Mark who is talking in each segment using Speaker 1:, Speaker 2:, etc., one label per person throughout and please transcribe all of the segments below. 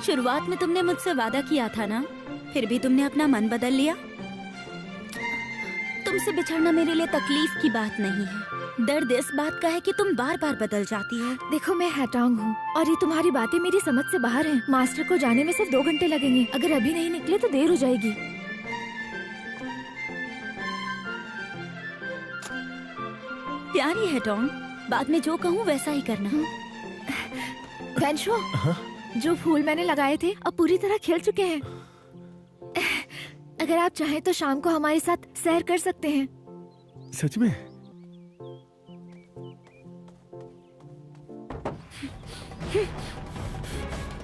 Speaker 1: शुरुआत में तुमने मुझसे वादा किया था ना, फिर भी तुमने अपना मन बदल लिया। तुमसे बिछड़ना मेरे लिए तकलीफ की बात नहीं है, दर्द इस बात का है कि तुम बार बार बदल जाती हो।
Speaker 2: देखो, मैं हैटांग हूँ और ये तुम्हारी बातें मेरी समझ से बाहर हैं। मास्टर को जाने में सिर्फ 2 घंटे लगेंगे। अगर अभी नहीं निकले तो देर हो जाएगी।
Speaker 1: प्यारी हैटांग, बाद में जो कहूँ वैसा ही करना।
Speaker 2: वेंशु, जो फूल मैंने लगाए थे अब पूरी तरह खिल चुके हैं। अगर आप चाहें तो शाम को हमारे साथ सैर कर सकते हैं।
Speaker 3: सच में?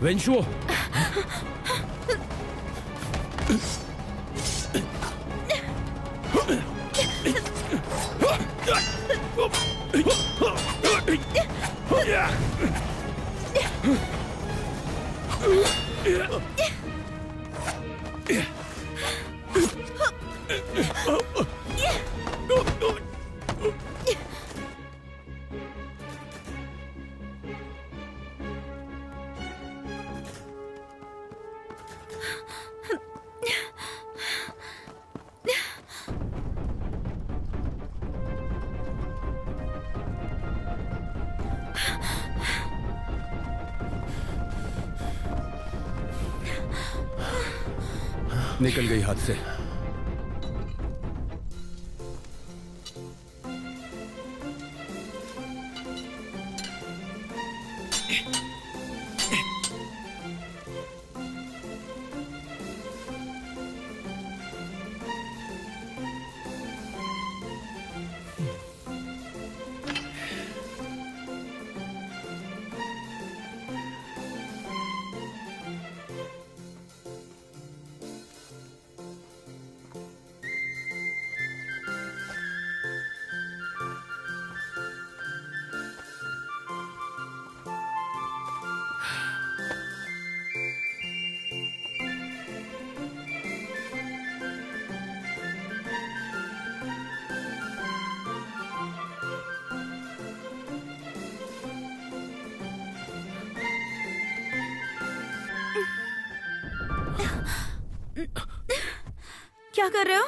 Speaker 4: वेंशु!
Speaker 3: निकल गई हाथ से।
Speaker 1: क्या कर रहे हो?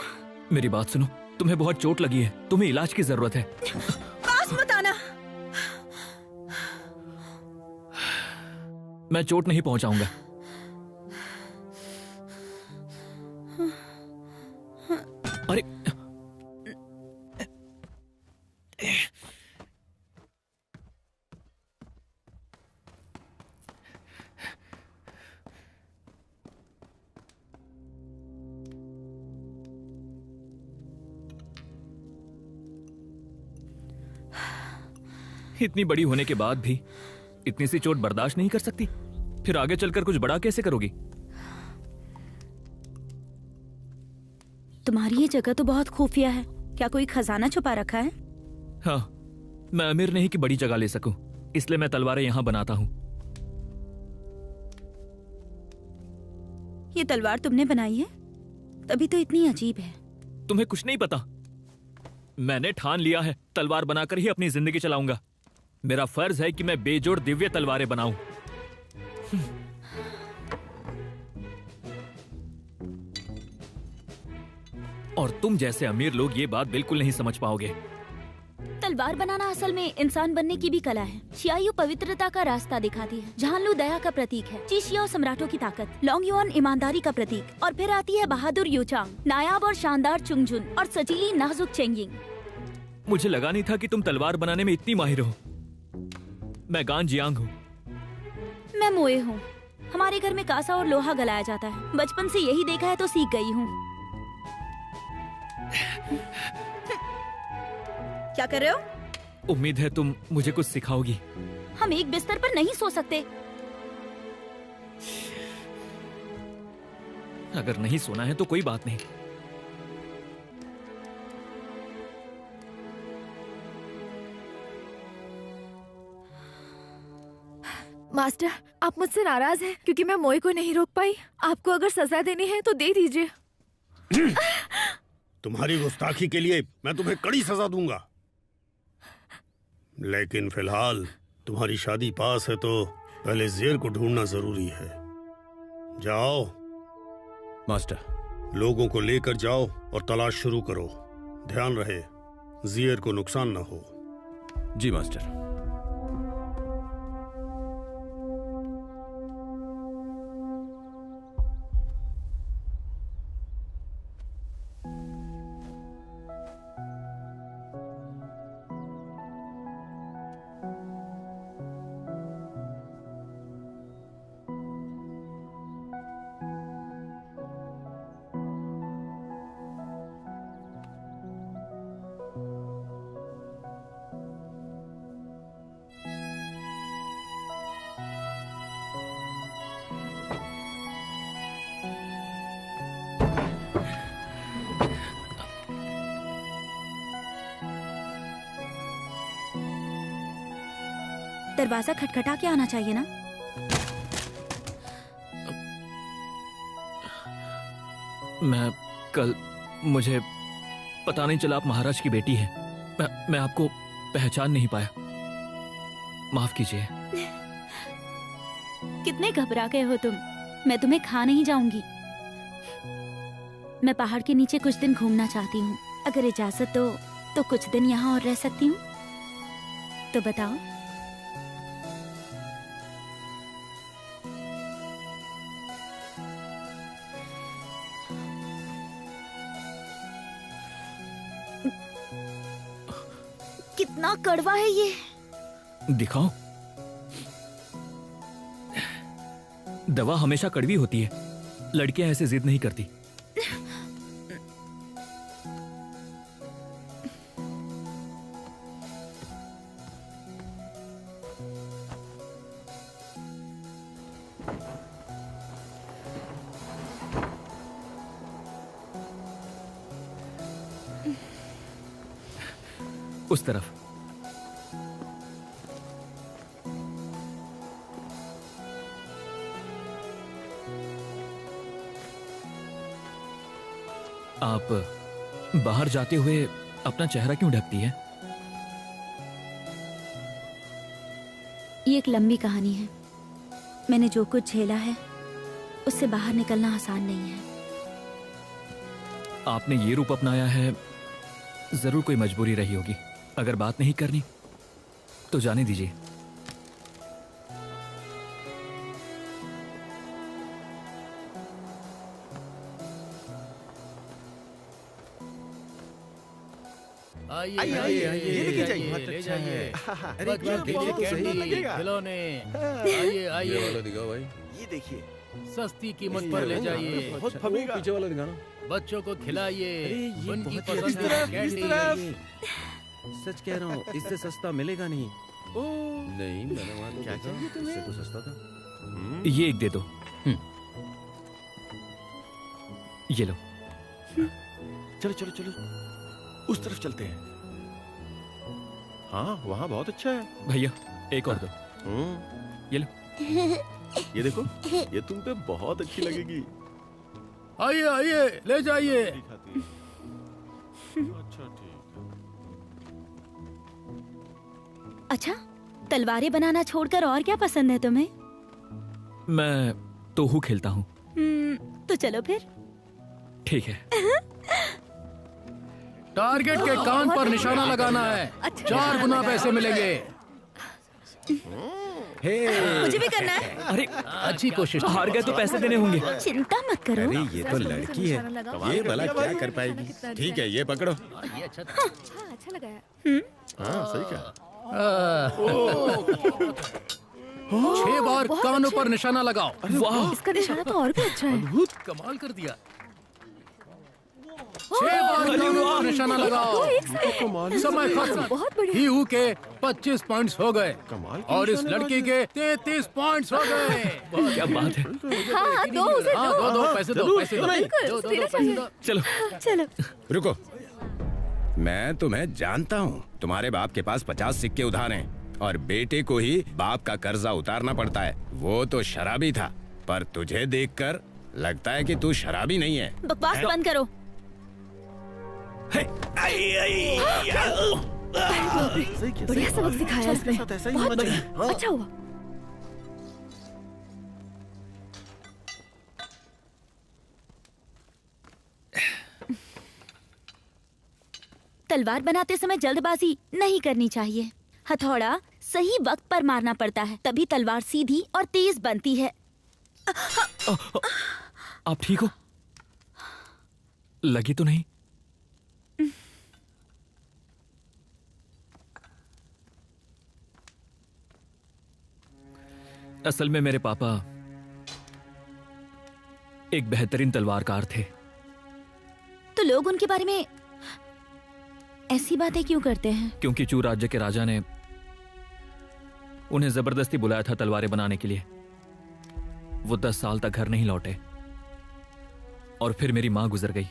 Speaker 4: मेरी बात सुनो, तुम्हें बहुत चोट लगी है, तुम्हें इलाज की जरूरत है।
Speaker 1: पास मत आना।
Speaker 4: मैं चोट नहीं पहुंचाऊंगा। अरे इतनी बड़ी होने के बाद भी इतनी सी चोट बर्दाश्त नहीं कर सकती, फिर आगे चलकर कुछ बड़ा कैसे करोगी?
Speaker 1: तुम्हारी ये जगह तो बहुत खुफिया है, क्या कोई खजाना छुपा रखा है?
Speaker 4: हाँ, मैं अमीर नहीं कि बड़ी जगह ले सकूं, इसलिए मैं तलवारें यहां बनाता हूं।
Speaker 1: ये तलवार तुमने बनाई है? तभी तो इतनी अजीब है।
Speaker 4: तुम्हें कुछ नहीं पता, मैंने ठान लिया है तलवार बनाकर ही अपनी जिंदगी चलाऊंगा। मेरा फर्ज है कि मैं बेजोड़ दिव्य तलवारें बनाऊं। और तुम जैसे अमीर लोग ये बात बिल्कुल नहीं समझ पाओगे।
Speaker 1: तलवार बनाना असल में इंसान बनने की भी कला है। शियायू पवित्रता का रास्ता दिखाती है, झानलू दया का प्रतीक है, चीशियाओ सम्राटों की ताकत, लॉन्गयुआन ईमानदारी का प्रतीक, और फिर आती है बहादुर यूचांग, नायाब और शानदार चुंगजुन, और सजीली नाजुक चेंगिंग।
Speaker 4: मुझे लगा नहीं था कि तुम तलवार बनाने में इतनी माहिर हो। मैं गान जियांग हूँ।
Speaker 1: मैं मोए हूँ। हमारे घर में कांसा और लोहा गलाया जाता है। बचपन से यही देखा है तो सीख गई हूँ। क्या कर रहे हो?
Speaker 4: उम्मीद है तुम मुझे कुछ सिखाओगी।
Speaker 1: हम एक बिस्तर पर नहीं सो सकते।
Speaker 4: अगर नहीं सोना है तो कोई बात नहीं।
Speaker 2: मास्टर, आप मुझसे नाराज हैं क्योंकि मैं मोए को नहीं रोक पाई। आपको अगर सजा देनी है तो दे दीजिए।
Speaker 5: तुम्हारी गुस्ताखी के लिए मैं तुम्हें कड़ी सजा दूंगा, लेकिन फिलहाल तुम्हारी शादी पास है तो पहले ज़ेर को ढूंढना जरूरी है। जाओ
Speaker 3: मास्टर।
Speaker 5: लोगों को लेकर जाओ और तलाश शुरू करो। ध्यान रहे ज़ेर को नुकसान न हो।
Speaker 3: जी मास्टर।
Speaker 1: दरवाजा खटखटा के आना चाहिए ना।
Speaker 4: मुझे पता नहीं चला आप महाराज की बेटी हैं। मैं आपको पहचान नहीं पाया, माफ कीजिए।
Speaker 1: कितने घबरा गए हो तुम। मैं तुम्हें खा नहीं जाऊंगी। मैं पहाड़ के नीचे कुछ दिन घूमना चाहती हूँ। अगर इजाजत दो तो कुछ दिन यहाँ और रह सकती हूँ। तो बताओ। कितना कड़वा है ये।
Speaker 4: दिखाओ। दवा हमेशा कड़वी होती है। लड़कियां ऐसे जिद नहीं करती। उस तरफ। आप बाहर जाते हुए अपना चेहरा क्यों ढकती है?
Speaker 1: ये एक लंबी कहानी है। मैंने जो कुछ झेला है उससे बाहर निकलना आसान नहीं है।
Speaker 4: आपने ये रूप अपनाया है, जरूर कोई मजबूरी रही होगी। अगर बात नहीं करनी तो जाने दीजिए।
Speaker 6: आइए आइए ये लेके जाइए, ले जाइए। बच्चों के लिए कैंडी, खिलौने। आइए आइए,
Speaker 3: दिखाओ भाई।
Speaker 6: ये देखिए, सस्ती कीमत पर ले जाइए।
Speaker 3: बहुत फबेगा। पीछे वाला दिखाना।
Speaker 6: बच्चों को खिलाइए। उनकी
Speaker 3: बहुत
Speaker 6: पसंद की कैंडी।
Speaker 7: सच कह रहा हूँ, इससे सस्ता मिलेगा नहीं।
Speaker 3: नहीं, मैंने वहाँ तो
Speaker 7: क्या
Speaker 3: देखा,
Speaker 7: चाहिए तुम्हें?
Speaker 3: इससे तो सस्ता था।
Speaker 4: ये एक दे दो। ये लो।
Speaker 3: चलो चलो चलो, उस तरफ चलते हैं। हाँ, वहाँ बहुत अच्छा है।
Speaker 4: भैया एक और दो। ये लो।
Speaker 3: ये देखो, ये तुम पे बहुत अच्छी लगेगी।
Speaker 6: आइए आइए, ले जाइए।
Speaker 3: अच्छा ठीक।
Speaker 1: अच्छा, तलवारें बनाना छोड़कर और क्या पसंद है तुम्हें?
Speaker 4: मैं तोहू खेलता हूँ।
Speaker 1: तो चलो फिर।
Speaker 4: ठीक है।
Speaker 6: टारगेट के कान पर निशाना लगाना है। 4 गुना पैसे मिलेंगे।
Speaker 1: मुझे भी करना है।
Speaker 4: अरे
Speaker 6: अच्छी कोशिश।
Speaker 4: हार गए तो पैसे देने होंगे।
Speaker 1: चिंता मत करो।
Speaker 7: अरे ये तो लड़की है, ये भला क्या कर पाएगी। ठीक है, ये पकड़ो।
Speaker 6: ये अच्छा था।
Speaker 2: अच्छा लगा है।
Speaker 3: हाँ सही कहा।
Speaker 6: 6 बार कानों पर निशाना लगाओ।
Speaker 4: वाह,
Speaker 2: इसका निशाना तो और भी अच्छा है।
Speaker 6: अद्भुत, कमाल कर दिया। 6 बार कानों पर निशाना लगाओ। समय खत्म।
Speaker 2: बहुत बढ़िया।
Speaker 6: ही हु के 25 पॉइंट्स हो गए
Speaker 3: कमाल की
Speaker 6: और इस
Speaker 3: निशाने
Speaker 6: लड़की के 33 पॉइंट्स हो गए।
Speaker 4: क्या बात है।
Speaker 2: हाँ, दो उसे
Speaker 6: हाँ,
Speaker 2: दो।
Speaker 6: दो पैसे दो, पैसे दो, दो पैसे दो।
Speaker 4: चलो
Speaker 1: चलो।
Speaker 7: रुको, मैं तुम्हें जानता हूँ। तुम्हारे बाप के पास 50 सिक्के उधार हैं और बेटे को ही बाप का कर्जा उतारना पड़ता है। वो तो शराबी था, पर तुझे देखकर लगता है कि तू शराबी नहीं है।
Speaker 1: बकवास बंद करो।
Speaker 3: सही किया,
Speaker 2: बढ़िया सबक सिखाया इसने।
Speaker 3: साथ ऐसा ही
Speaker 2: बहुत
Speaker 3: होना
Speaker 2: बढ़िया।
Speaker 3: चाहिए। हाँ।
Speaker 2: अच्छा हुआ।
Speaker 1: तलवार बनाते समय जल्दबाजी नहीं करनी चाहिए। हथौड़ा सही वक्त पर मारना पड़ता है, तभी तलवार सीधी और तेज बनती है।
Speaker 4: आप ठीक हो? लगी तो नहीं? असल में मेरे पापा एक बेहतरीन तलवारकार थे।
Speaker 1: तो लोग उनके बारे में ऐसी बातें क्यों करते हैं?
Speaker 4: क्योंकि चू राज्य के राजा ने उन्हें जबरदस्ती बुलाया था तलवारें बनाने के लिए। वो 10 साल तक घर नहीं लौटे और फिर मेरी मां गुजर गई।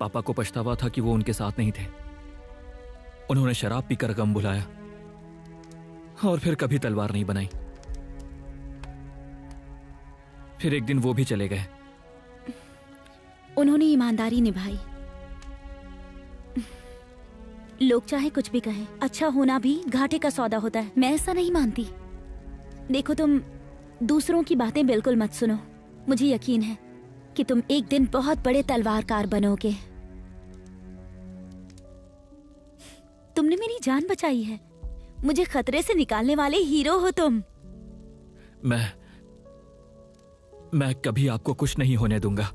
Speaker 4: पापा को पछतावा था कि वो उनके साथ नहीं थे। उन्होंने शराब पीकर गम भुलाया और फिर कभी तलवार नहीं बनाई। फिर एक दिन वो भी चले गए।
Speaker 1: उन्होंने ईमानदारी निभाई। लोग चाहे कुछ भी कहें, अच्छा होना भी घाटे का सौदा होता है। मैं ऐसा नहीं मानती। देखो, तुम दूसरों की बातें बिल्कुल मत सुनो। मुझे यकीन है कि तुम एक दिन बहुत बड़े तलवारकार बनोगे। तुमने मेरी जान बचाई है। मुझे खतरे से निकालने वाले हीरो हो तुम।
Speaker 4: मैं कभी आपको कुछ नहीं होने दूंगा।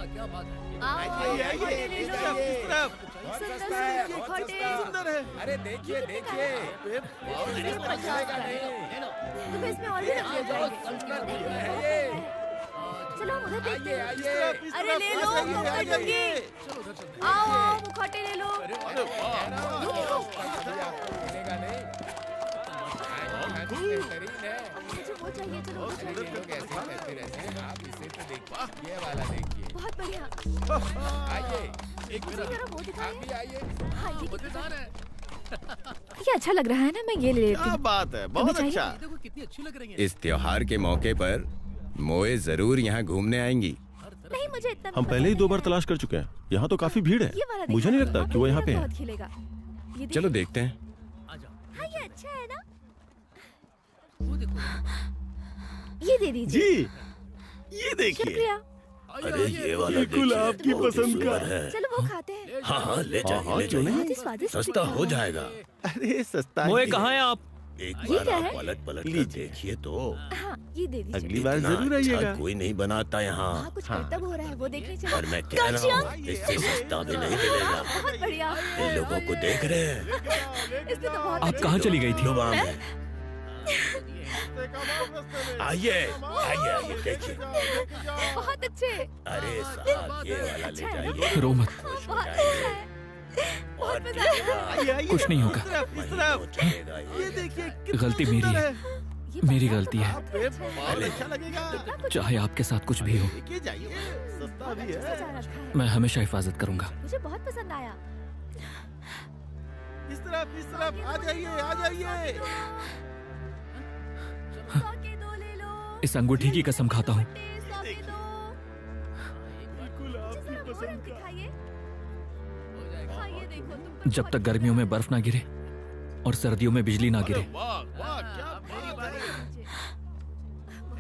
Speaker 6: क्या बात है।
Speaker 3: सुंदर है।
Speaker 7: अरे देखिए देखिए,
Speaker 2: तुम्हें इसमें और भी रखिए जाएंगे। चलो हम उधर देखते हैं। अरे ले लो, मुखौटे दूंगी। आओ आओ, मुखौटे ले लो। मुझे वो चाहिए। चलो वो चाहिए। बहुत बढ़िया।
Speaker 6: एक
Speaker 2: मुझे जरा वो दिखाइए। हाँ, ये
Speaker 6: मजेदार है।
Speaker 2: ये अच्छा लग रहा है ना, मैं ये ले लेती
Speaker 3: क्या
Speaker 2: हूँ।
Speaker 3: बात है, बहुत
Speaker 2: चाहिए?
Speaker 3: अच्छा।
Speaker 6: देखो कितनी अच्छी लग रही है।
Speaker 7: इस त्योहार के मौके पर मोए जरूर यहाँ घूमने आएंगी।
Speaker 2: नहीं, मुझे इतना
Speaker 3: हम पहले ही 2 बार तलाश कर चुके हैं। यहाँ तो काफी भीड़ है।
Speaker 2: ये वाला
Speaker 3: मुझे नहीं लगता कि वो यहाँ पे है।
Speaker 2: बहुत खिलेगा। ये
Speaker 7: चलो देखते हैं।
Speaker 6: आ जाओ।
Speaker 2: हाँ, ये अच्छा है ना।
Speaker 6: वो देखो।
Speaker 2: ये दे दीजिए।
Speaker 3: जी, ये देखिए।
Speaker 2: शुक्रिया।
Speaker 3: अरे ये वाला बिल्कुल आपकी पसंद का है।
Speaker 2: चलो वो खाते हैं।
Speaker 3: हाँ, ले जाइए, ले जाइए।
Speaker 2: बहुत ही स्वादिष्ट
Speaker 3: सस्ता हो जाएगा। अरे सस्ता
Speaker 4: मोए
Speaker 3: ही।
Speaker 4: कहाँ हैं आप?
Speaker 3: एक
Speaker 2: ये
Speaker 3: बार
Speaker 2: क्या
Speaker 3: आप
Speaker 2: है?
Speaker 3: पलट पलट कर देखिए तो।
Speaker 2: हाँ, ये दे दीजिए।
Speaker 3: अगली बार
Speaker 5: इतना
Speaker 3: जरूर
Speaker 5: अच्छा
Speaker 3: आइएगा।
Speaker 5: कोई नहीं बनाता यहाँ।
Speaker 2: हाँ, कुछ कर्तव्य हो रहा है, वो देखने चलो।
Speaker 5: पर मैं कह रहा हूँ इससे सस्ता भी नहीं मिलेगा।
Speaker 2: बहुत बढ़िया।
Speaker 5: इन लोगों को देख रहे हैं?
Speaker 2: इसने तो बहुत
Speaker 4: आप
Speaker 2: अच्छा
Speaker 4: कहाँ चली गई थी?
Speaker 5: लो वहाँ में। आइए आइए आइए देखिए।
Speaker 2: बहुत अच्छे।
Speaker 5: अरे साहब ये वाला ले जाइए।
Speaker 4: रो मत,
Speaker 2: बहुत अच्छा है।
Speaker 5: और देगा।
Speaker 4: कुछ नहीं होगा।
Speaker 5: नहीं तो चलेगा ये।
Speaker 3: देखिए
Speaker 4: गलती मेरी है,
Speaker 2: ये
Speaker 4: मेरी
Speaker 2: बादाम
Speaker 4: गलती है।
Speaker 2: बहुत अच्छा है।
Speaker 3: अच्छा लगेगा।
Speaker 4: चाहे आपके साथ कुछ भी हो,
Speaker 3: लेके जाइए, सस्ता भी
Speaker 2: अच्छा
Speaker 3: है।
Speaker 2: सजा रखा है।
Speaker 4: मैं हमेशा हिफाजत करूंगा।
Speaker 2: मुझे बहुत पसंद आया।
Speaker 3: इस तरफ आ जाइए, आ जाइए।
Speaker 2: सौके दो ले लो।
Speaker 4: इस अंगूठी की कसम खाता हूँ,
Speaker 2: सौके दो।
Speaker 3: बिल्कुल आपकी
Speaker 2: जरा वो
Speaker 3: पसंद
Speaker 2: रंग
Speaker 3: का।
Speaker 2: दिखाइए। हाँ, ये देखो तुम तो
Speaker 4: जब तक गर्मियों में बर्फ ना गिरे और सर्दियों में बिजली ना गिरे।
Speaker 3: वाह वाह, क्या
Speaker 6: मेरी बारी है।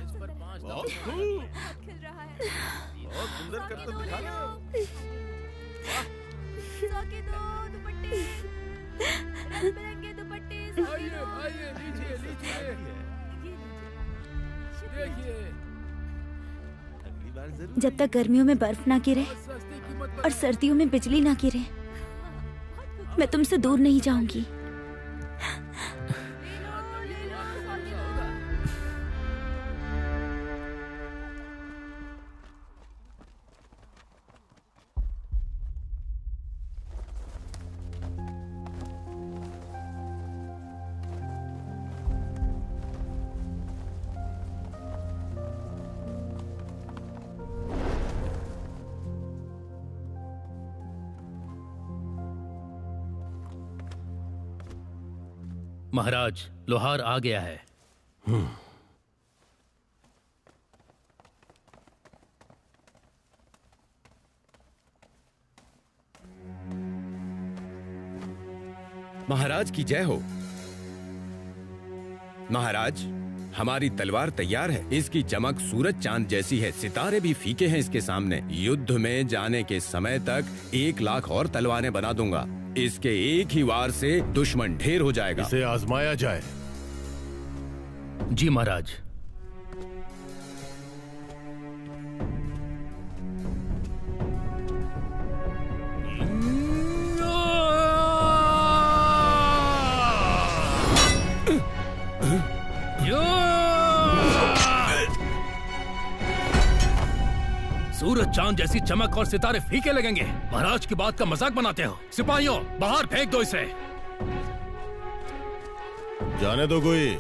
Speaker 6: इस पर 5
Speaker 3: बहुत
Speaker 6: दफा
Speaker 3: खूब,
Speaker 2: खिल रहा है।
Speaker 3: बहुत सुंदर
Speaker 2: सौके
Speaker 3: करतब
Speaker 2: दो ले
Speaker 3: दिखा रहे
Speaker 2: लो।
Speaker 3: हो।
Speaker 2: सौके दो दुपट्टे। रंग बिरंगे दुपट्टे सौके दो।
Speaker 6: आइए लीजिए लीजिए देखिए
Speaker 3: अगली बार जरूर।
Speaker 1: जब तक गर्मियों में बर्फ ना गिरे
Speaker 6: सस्ती कीमत पर
Speaker 1: और सर्दियों में बिजली ना गिरे, मैं तुमसे दूर नहीं जाऊंगी।
Speaker 2: ले लो सौके दो।
Speaker 6: महाराज, लोहार आ गया है।
Speaker 7: महाराज की जय हो। महाराज, हमारी तलवार तैयार है। इसकी चमक सूरज चांद जैसी है। सितारे भी फीके हैं इसके सामने। युद्ध में जाने के समय तक 1 लाख और तलवारें बना दूंगा। इसके एक ही वार से दुश्मन ढेर हो जाएगा।
Speaker 8: इसे आजमाया जाए।
Speaker 6: जी महाराज। सूरज चांद जैसी चमक और सितारे फीके लगेंगे। महाराज की बात का मजाक बनाते हो। सिपाहियों, बाहर फेंक दो इसे।
Speaker 8: जाने दो, कोई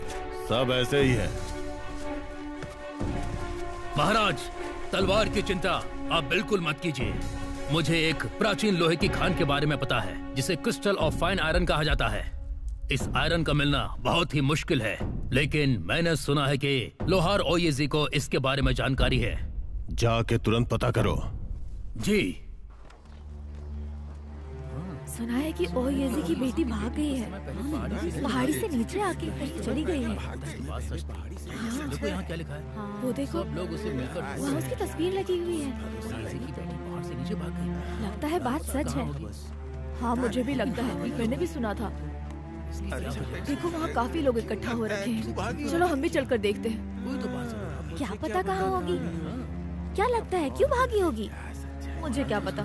Speaker 8: सब ऐसे ही है।
Speaker 6: महाराज, तलवार की चिंता आप बिल्कुल मत कीजिए। मुझे एक प्राचीन लोहे की खान के बारे में पता है, जिसे क्रिस्टल ऑफ फाइन आयरन कहा जाता है। इस आयरन का मिलना बहुत ही मुश्किल है, लेकिन मैंने सुना है कि लोहार ओयेजी को इसके बारे में जानकारी है।
Speaker 8: जाके तुरंत पता करो।
Speaker 6: जी।
Speaker 2: सुना है कि ओयेजी की बेटी भाग गई है। पहाड़ी से नीचे आके चली गई है।
Speaker 6: देखो यहाँ क्या लिखा है।
Speaker 2: वो देखो,
Speaker 6: सब लोग उसे मिलकर
Speaker 2: वहाँ उसकी तस्वीर लगी हुई है।
Speaker 6: की बेटी पहाड़ से नीचे भाग गई।
Speaker 2: लगता है बात सच है। हाँ, मुझे भी लगता है। मैंने भी सुना था। देखो, वहाँ काफी लोग इकट्ठा हो रखे हैं। चलो हम भी चलकर देखते हैं।
Speaker 6: कोई तो बात समझ।
Speaker 2: क्या पता कहाँ होगी। क्या लगता है, क्यों भागी होगी? मुझे क्या पता।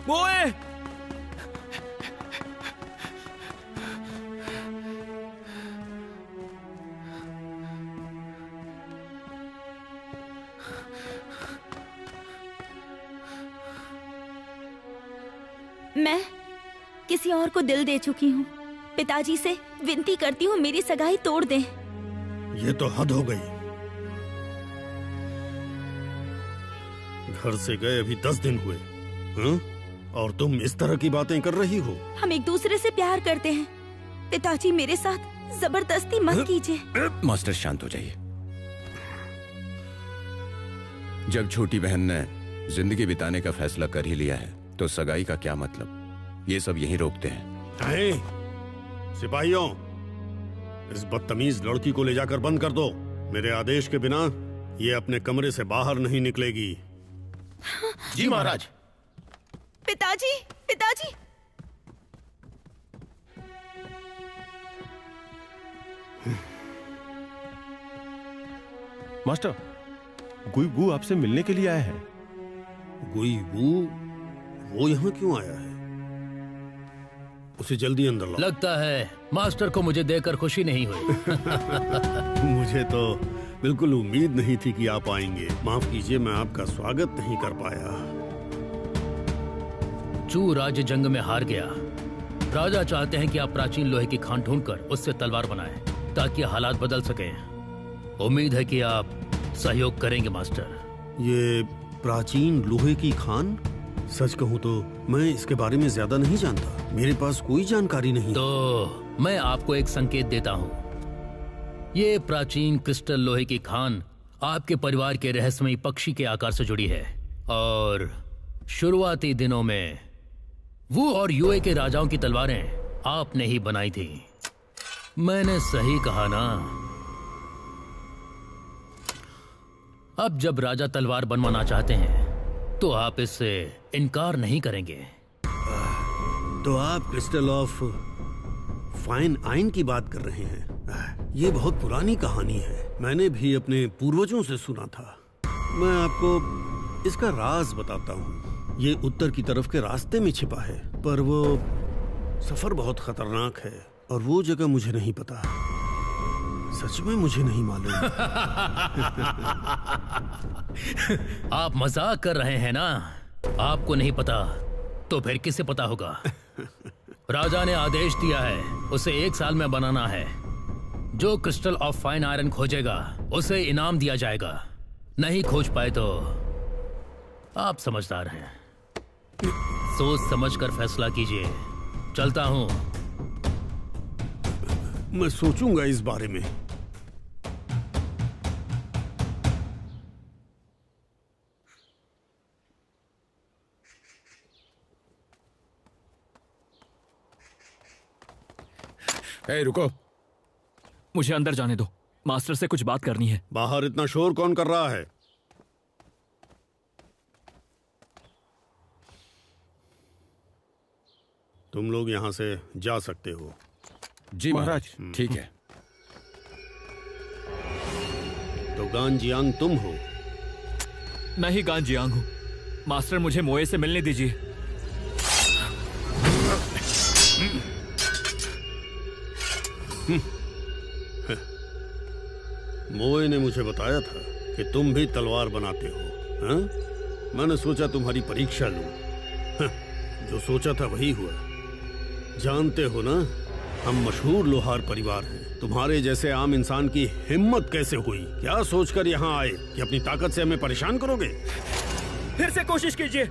Speaker 4: मोए!
Speaker 1: मैं किसी और को दिल दे चुकी हूँ। पिताजी से विनती करती हूँ, मेरी सगाई तोड़ दें।
Speaker 5: ये तो हद हो गई। घर से गए अभी 10 दिन हुए, हाँ? और तुम इस तरह की बातें कर रही हो।
Speaker 1: हम एक दूसरे से प्यार करते हैं। पिताजी, मेरे साथ जबरदस्ती मत कीजिए।
Speaker 7: मास्टर, शांत हो जाइए। जब छोटी बहन ने जिंदगी बिताने का फैसला कर ही लिया है, तो सगाई का क्या मतलब। ये सब यहीं रोकते हैं।
Speaker 5: सिपाहियों, इस बदतमीज लड़की को ले जाकर बंद कर दो। मेरे आदेश के बिना ये अपने कमरे से बाहर नहीं निकलेगी।
Speaker 8: जी महाराज।
Speaker 1: पिताजी, पिताजी!
Speaker 8: मास्टर, गुईबू आपसे मिलने के लिए आया है।
Speaker 5: गुईबू? वो यहाँ क्यों आया है? उसे जल्दी अंदर लाओ।
Speaker 6: लगता है मास्टर को मुझे देकर खुशी नहीं हुई।
Speaker 5: मुझे तो बिल्कुल उम्मीद नहीं थी कि आप आएंगे। माफ कीजिए, मैं आपका स्वागत नहीं कर पाया।
Speaker 6: चू राज्य जंग में हार गया। राजा चाहते हैं कि आप प्राचीन लोहे की खान ढूंढकर उससे तलवार बनाएं, ताकि हालात बदल सकें। उम्मीद है कि आप सहयोग करेंगे मास्टर।
Speaker 5: ये प्राचीन लोहे की खान? सच कहूँ तो मैं इसके बारे में ज्यादा नहीं जानता, मेरे पास कोई जानकारी नहीं।
Speaker 6: तो मैं आपको एक संकेत देता हूँ। ये प्राचीन क्रिस्टल लोहे की खान आपके परिवार के रहस्यमयी पक्षी के आकार से जुड़ी है और शुरुआती दिनों में वो और यूए के राजाओं की तलवारें आपने ही बनाई थी। मैंने सही कहा ना? अब जब राजा तलवार बनवाना चाहते हैं तो आप इससे इनकार नहीं करेंगे।
Speaker 5: तो आप क्रिस्टल ऑफ फाइन आयरन की बात कर रहे हैं। ये बहुत पुरानी कहानी है, मैंने भी अपने पूर्वजों से सुना था। मैं आपको इसका राज बताता हूँ। ये उत्तर की तरफ के रास्ते में छिपा है, पर वो सफर बहुत खतरनाक है और वो जगह मुझे नहीं पता। सच में मुझे नहीं मालूम।
Speaker 6: आप मजाक कर रहे हैं ना? आपको नहीं पता तो फिर किसे पता होगा? राजा ने आदेश दिया है उसे 1 साल में बनाना है। जो क्रिस्टल ऑफ फाइन आयरन खोजेगा उसे इनाम दिया जाएगा। नहीं खोज पाए तो आप समझदार हैं, सोच समझकर फैसला कीजिए। चलता हूं।
Speaker 5: मैं सोचूंगा इस बारे में।
Speaker 7: रुको,
Speaker 4: मुझे अंदर जाने दो, मास्टर से कुछ बात करनी है।
Speaker 5: बाहर इतना शोर कौन कर रहा है? तुम लोग यहां से जा सकते हो।
Speaker 7: जी महाराज। ठीक है।
Speaker 5: तो गांजियांग तुम हो?
Speaker 4: मैं ही गांजियांग हूं। मास्टर मुझे मोए से मिलने दीजिए।
Speaker 5: मोए ने मुझे बताया था कि तुम भी तलवार बनाते हो। हाँ? मैंने सोचा तुम्हारी परीक्षा लूं। हाँ, जो सोचा था वही हुआ। जानते हो ना, हम मशहूर लोहार परिवार हैं। तुम्हारे जैसे आम इंसान की हिम्मत कैसे हुई? क्या सोचकर यहाँ आए कि अपनी ताकत से हमें परेशान करोगे?
Speaker 4: फिर से कोशिश कीजिए।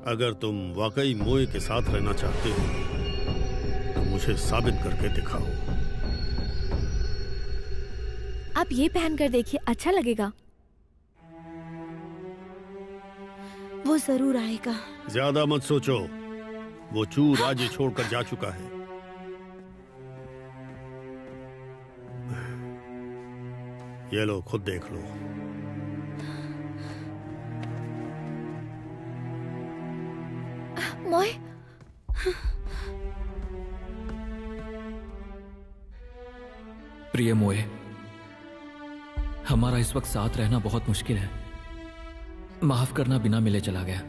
Speaker 5: अगर तुम वाकई मोए के साथ रहना चाहते हो तो मुझे साबित करके दिखाओ।
Speaker 2: आप ये पहन कर देखिए, अच्छा लगेगा।
Speaker 1: वो जरूर आएगा।
Speaker 5: ज्यादा मत सोचो, वो चू राज्य छोड़कर जा चुका है। ये लो, खुद देख लो।
Speaker 2: मोए,
Speaker 4: प्रिय मोए, हमारा इस वक्त साथ रहना बहुत मुश्किल है। माफ करना, बिना मिले चला गया।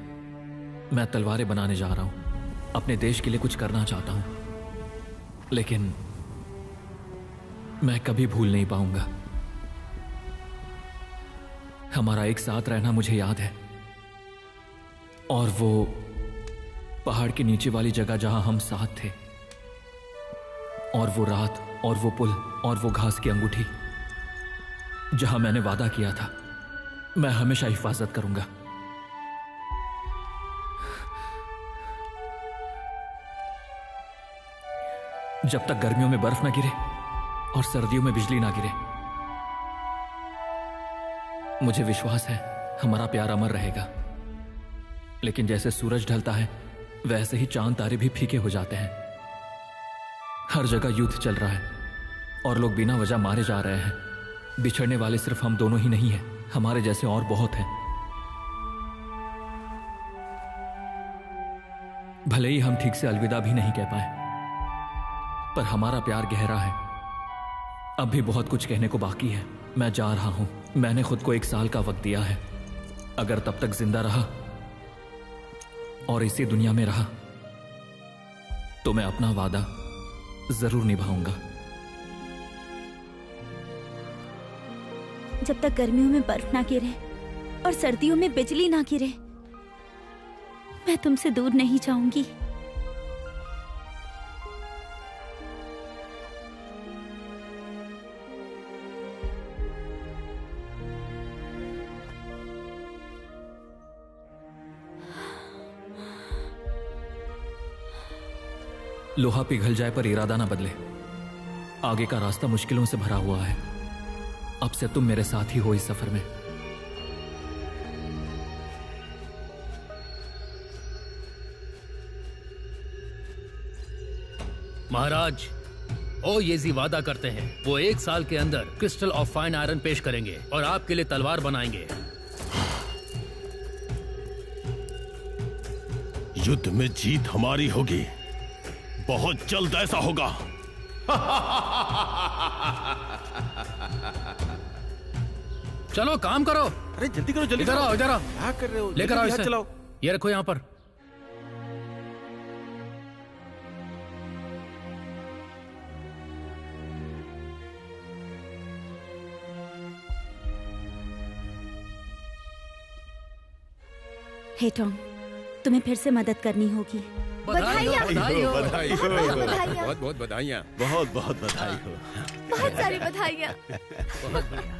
Speaker 4: मैं तलवारें बनाने जा रहा हूं, अपने देश के लिए कुछ करना चाहता हूं, लेकिन मैं कभी भूल नहीं पाऊंगा। हमारा एक साथ रहना मुझे याद है, और वो पहाड़ के नीचे वाली जगह जहां हम साथ थे, और वो रात, और वो पुल, और वो घास की अंगूठी, जहां मैंने वादा किया था मैं हमेशा हिफाजत करूंगा। जब तक गर्मियों में बर्फ ना गिरे और सर्दियों में बिजली ना गिरे, मुझे विश्वास है हमारा प्यार अमर रहेगा। लेकिन जैसे सूरज ढलता है वैसे ही चांद तारे भी फीके हो जाते हैं। हर जगह युद्ध चल रहा है और लोग बिना वजह मारे जा रहे हैं। बिछड़ने वाले सिर्फ हम दोनों ही नहीं हैं, हमारे जैसे और बहुत हैं। भले ही हम ठीक से अलविदा भी नहीं कह पाए, पर हमारा प्यार गहरा है। अब भी बहुत कुछ कहने को बाकी है। मैं जा रहा हूं। मैंने खुद को 1 साल का वक्त दिया है। अगर तब तक जिंदा रहा और इसी दुनिया में रहा तो मैं अपना वादा जरूर निभाऊंगा।
Speaker 1: जब तक गर्मियों में बर्फ ना गिरे और सर्दियों में बिजली ना गिरे, मैं तुमसे दूर नहीं जाऊंगी।
Speaker 4: लोहा पिघल जाए पर इरादा ना बदले। आगे का रास्ता मुश्किलों से भरा हुआ है। अब से तुम मेरे साथ ही हो इस सफर में।
Speaker 6: महाराज, ओ येजी वादा करते हैं वो 1 साल के अंदर क्रिस्टल ऑफ फाइन आयरन पेश करेंगे और आपके लिए तलवार बनाएंगे।
Speaker 8: युद्ध में जीत हमारी होगी, बहुत जल्द ऐसा होगा।
Speaker 6: चलो काम करो।
Speaker 3: अरे जल्दी करो, जल्दी
Speaker 6: इधर आओ, इधर आओ।
Speaker 3: क्या कर रहे हो?
Speaker 6: लेकर आओ
Speaker 3: जल्दी हाथ
Speaker 6: इसे।
Speaker 3: चलाओ।
Speaker 6: ये रखो यहाँ पर।
Speaker 1: हे टॉम, तुम्हें फिर से मदद करनी होगी।
Speaker 6: बधाई हो, बधाई हो।
Speaker 7: बधाई हो।
Speaker 2: बधाइयाँ।
Speaker 7: बहुत बहुत बधाइयाँ।
Speaker 8: बहुत बहुत बधाई हो।
Speaker 2: बहुत सारी बधाइयाँ।
Speaker 6: बहुत बढ़िया।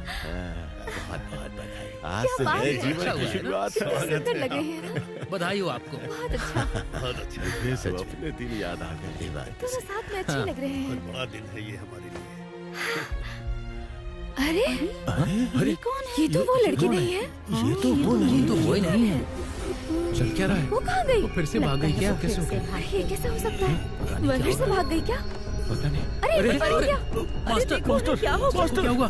Speaker 8: बहुत बहुत बधाई। आज
Speaker 2: क्या
Speaker 8: से
Speaker 2: बात
Speaker 8: नए
Speaker 2: है।
Speaker 8: जीवन
Speaker 6: अच्छा
Speaker 8: की
Speaker 6: हुआ है ना?
Speaker 8: शुरुआत।
Speaker 2: कितने सुंदर लगे हैं ना?
Speaker 6: बधाई हो आपको।
Speaker 2: बहुत अच्छा।
Speaker 6: बहुत अच्छा।
Speaker 8: ये सब अपने दिन याद आ गए।
Speaker 2: दोनों साथ में अच्छे लग रहे हैं।
Speaker 5: बड़ा दिन है ये हमारे लिए।
Speaker 2: अरे
Speaker 4: अरे
Speaker 2: कौन है? ये तो वो लड़की नहीं है।
Speaker 4: ये तो वो नहीं,
Speaker 6: तो वही नहीं है।
Speaker 4: चल क्या रहा है?
Speaker 2: वो कहाँ गई?
Speaker 6: वो फिर से भाग गई क्या? कैसे हो गया?
Speaker 2: अरे ये कैसे हो सकता है? फिर से भाग गई क्या?
Speaker 4: पता नहीं।
Speaker 2: अरे क्या? अरे
Speaker 6: मास्टर,
Speaker 2: देखो ना, क्या हो गया?
Speaker 6: क्या हुआ?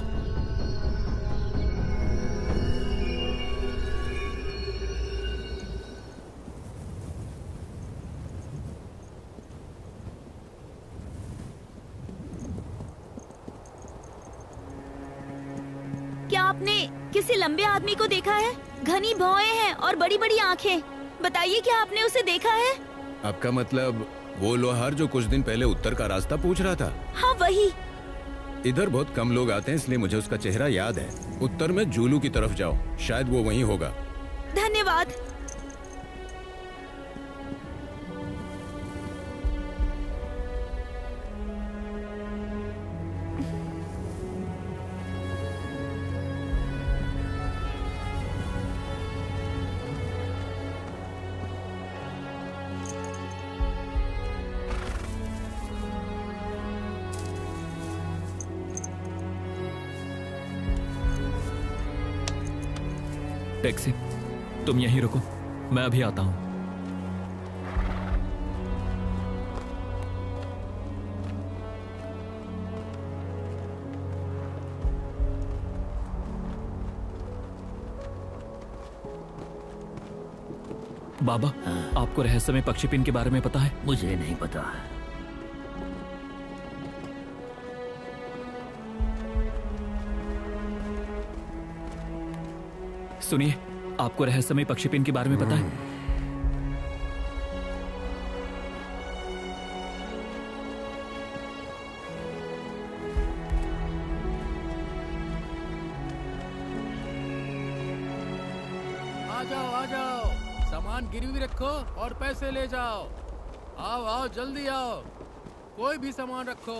Speaker 1: क्या आपने किसी लंबे आदमी को देखा है? घनी भौहें हैं और बड़ी बड़ी आंखें। बताइए, क्या आपने उसे देखा है?
Speaker 7: आपका मतलब वो लोहार जो कुछ दिन पहले उत्तर का रास्ता पूछ रहा था?
Speaker 1: हाँ वही।
Speaker 7: इधर बहुत कम लोग आते हैं, इसलिए मुझे उसका चेहरा याद है। उत्तर में जूलू की तरफ जाओ, शायद वो वहीं होगा।
Speaker 1: धन्यवाद।
Speaker 4: टैक्सी, तुम यहीं रुको, मैं अभी आता हूं। बाबा, आपको रहस्यमय पक्षीपिन के बारे में पता है?
Speaker 6: मुझे नहीं पता।
Speaker 4: सुनिए, आपको रहस्यमय पक्षीपिन के बारे में पता है?
Speaker 6: आ जाओ, सामान गिरवी रखो और पैसे ले जाओ। आओ आओ, जल्दी आओ, कोई भी सामान रखो।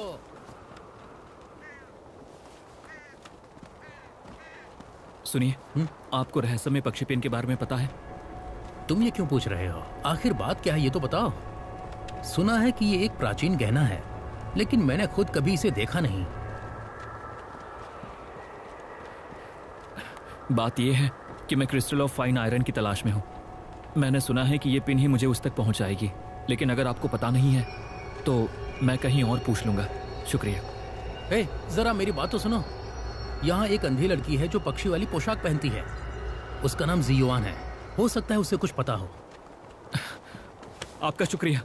Speaker 4: सुनिए, आपको रहस्यमय पक्षीपिन के बारे में पता है?
Speaker 6: तुम ये क्यों पूछ रहे हो? आखिर बात क्या है ये तो बताओ। सुना है कि ये एक प्राचीन गहना है, लेकिन मैंने खुद कभी इसे देखा नहीं।
Speaker 4: बात यह है कि मैं क्रिस्टल ऑफ फाइन आयरन की तलाश में हूं। मैंने सुना है कि ये पिन ही मुझे उस तक पहुंचाएगी, लेकिन अगर आपको पता नहीं है तो मैं कहीं और पूछ लूंगा। शुक्रिया।
Speaker 6: ए, जरा मेरी बात तो सुनो। यहाँ एक अंधी लड़की है जो पक्षी वाली पोशाक पहनती है। उसका नाम जियोआन है। हो सकता है उसे कुछ पता हो।
Speaker 4: आपका शुक्रिया।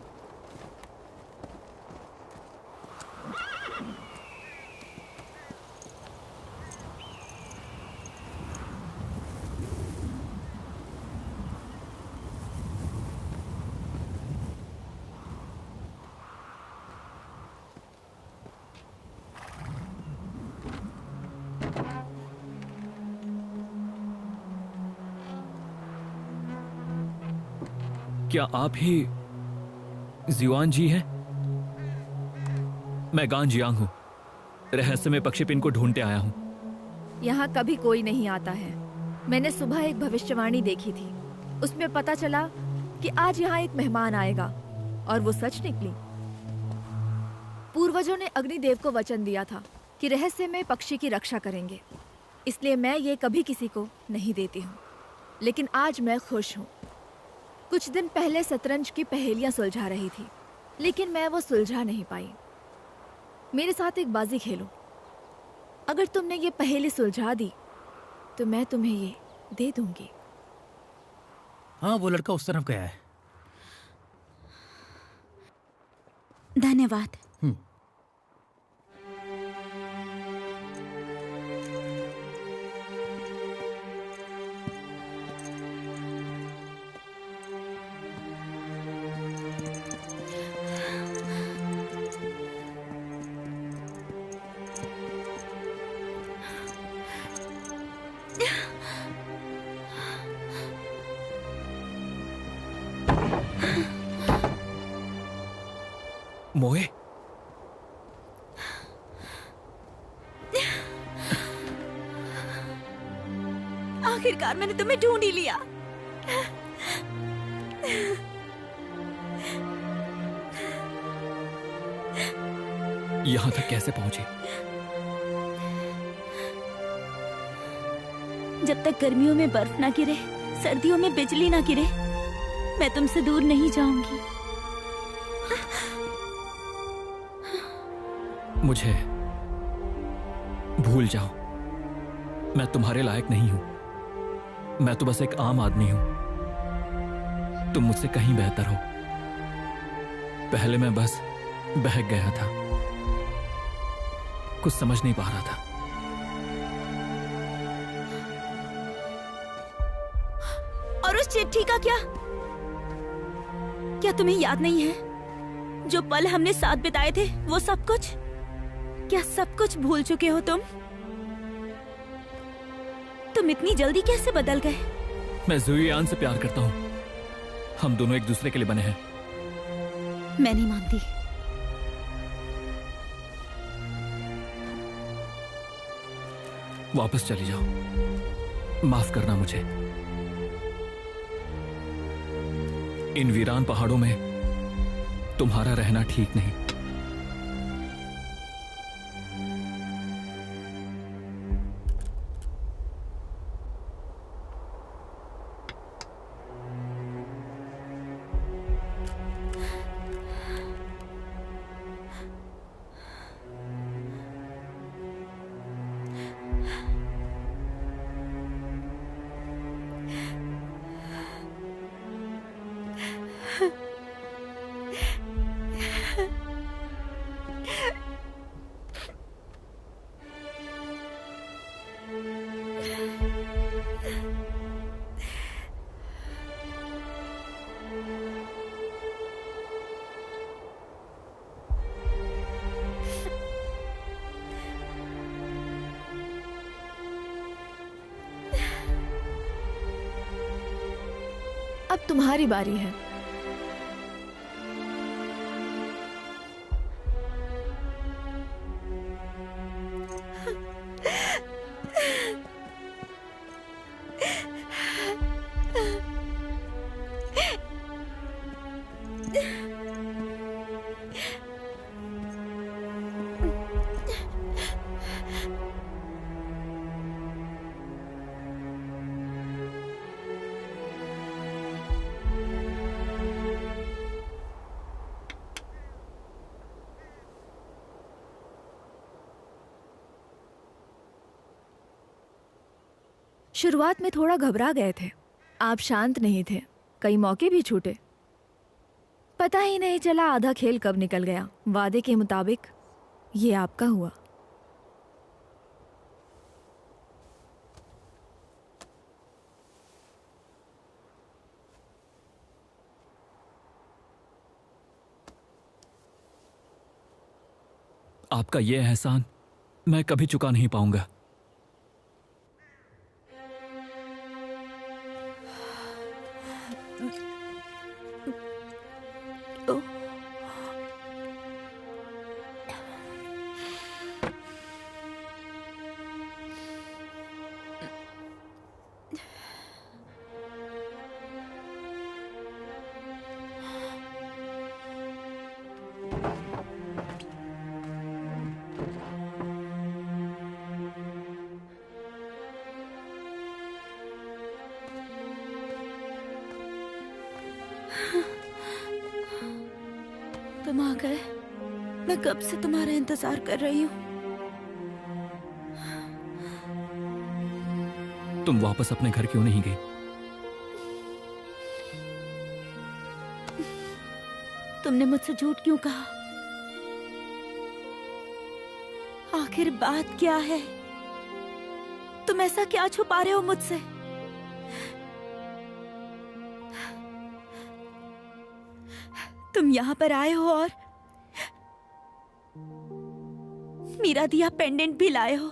Speaker 4: क्या आप ही जियोआन जी हैं? मैं गान जियांग हूं, रहस्यमय पक्षीपिन को ढूंढते आया हूं।
Speaker 2: यहाँ कभी कोई नहीं आता है। मैंने सुबह एक भविष्यवाणी देखी थी, उसमें पता चला कि आज यहाँ एक मेहमान आएगा, और वो सच निकली। पूर्वजों ने अग्निदेव को वचन दिया था कि रहस्यमय पक्षी की रक्षा करेंगे, इसलिए मैं ये कभी किसी को नहीं देती हूँ। लेकिन आज मैं खुश हूँ। कुछ दिन पहले शतरंज की पहेलियाँ सुलझा रही थी, लेकिन मैं वो सुलझा नहीं पाई। मेरे साथ एक बाजी खेलो। अगर तुमने ये पहेली सुलझा दी तो मैं तुम्हें ये दे दूंगी।
Speaker 6: हाँ, वो लड़का उस तरफ गया है।
Speaker 1: धन्यवाद।
Speaker 4: मोए,
Speaker 1: आखिरकार मैंने तुम्हें ढूंढ ही लिया।
Speaker 4: यहां तक कैसे पहुंचे?
Speaker 1: जब तक गर्मियों में बर्फ ना गिरे, सर्दियों में बिजली ना गिरे, मैं तुमसे दूर नहीं जाऊंगी।
Speaker 4: मुझे भूल जाओ, मैं तुम्हारे लायक नहीं हूं। मैं तो बस एक आम आदमी हूं। तुम मुझसे कहीं बेहतर हो। पहले मैं बस बहक गया था, कुछ समझ नहीं पा रहा था।
Speaker 1: और उस चिट्ठी का क्या तुम्हें याद नहीं है? जो पल हमने साथ बिताए थे, वो सब कुछ? क्या सब कुछ भूल चुके हो तुम? तुम इतनी जल्दी कैसे बदल गए?
Speaker 4: मैं जुइयान से प्यार करता हूं। हम दोनों एक दूसरे के लिए बने हैं।
Speaker 1: मैं नहीं मानती।
Speaker 4: वापस चली जाओ। माफ करना मुझे। इन वीरान पहाड़ों में तुम्हारा रहना ठीक नहीं।
Speaker 2: अब तुम्हारी बारी है। शुरुआत में थोड़ा घबरा गए थे। आप शांत नहीं थे, कई मौके भी छूटे। पता ही नहीं चला आधा खेल कब निकल गया। वादे के मुताबिक ये आपका हुआ।
Speaker 4: आपका यह एहसान मैं कभी चुका नहीं पाऊंगा।
Speaker 1: गए? मैं कब से तुम्हारा इंतजार कर रही हूँ।
Speaker 4: तुम वापस अपने घर क्यों नहीं गई?
Speaker 1: तुमने मुझसे झूठ क्यों कहा? आखिर बात क्या है? तुम ऐसा क्या छुपा रहे हो मुझसे? तुम यहाँ पर आए हो और मेरा दिया पेंडेंट भी लाए हो।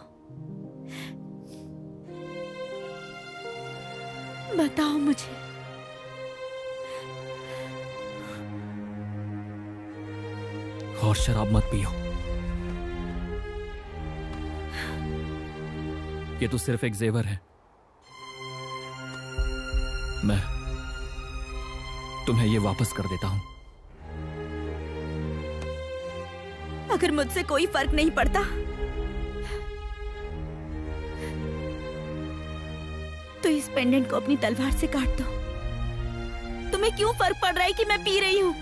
Speaker 1: बताओ मुझे,
Speaker 4: और शराब मत पियो। ये तो सिर्फ एक जेवर है। मैं तुम्हें ये वापस कर देता हूं।
Speaker 1: अगर मुझसे कोई फर्क नहीं पड़ता तो इस पेंडेंट को अपनी तलवार से काट दो। तुम्हें क्यों फर्क पड़ रहा है कि मैं पी रही हूं?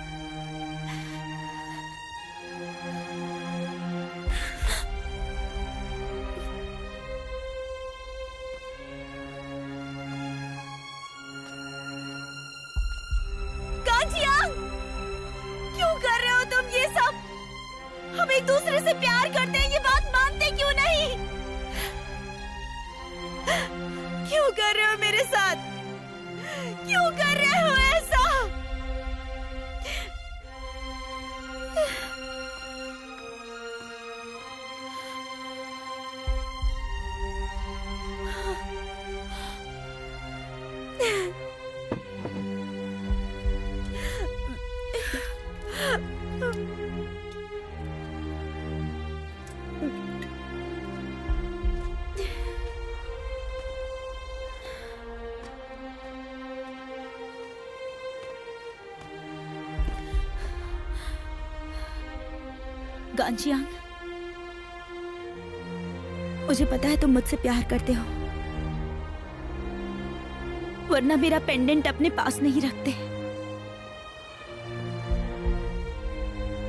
Speaker 1: क्यों कर रहे हो तुम ये सब? हम एक दूसरे से प्यार करते हैं, ये बात मानते क्यों नहीं? क्यों कर रहे हो मेरे साथ? क्यों कर रहे हो ऐसा? गांजियांग, मुझे पता है तुम मुझसे प्यार करते हो, वरना मेरा पेंडेंट अपने पास नहीं रखते।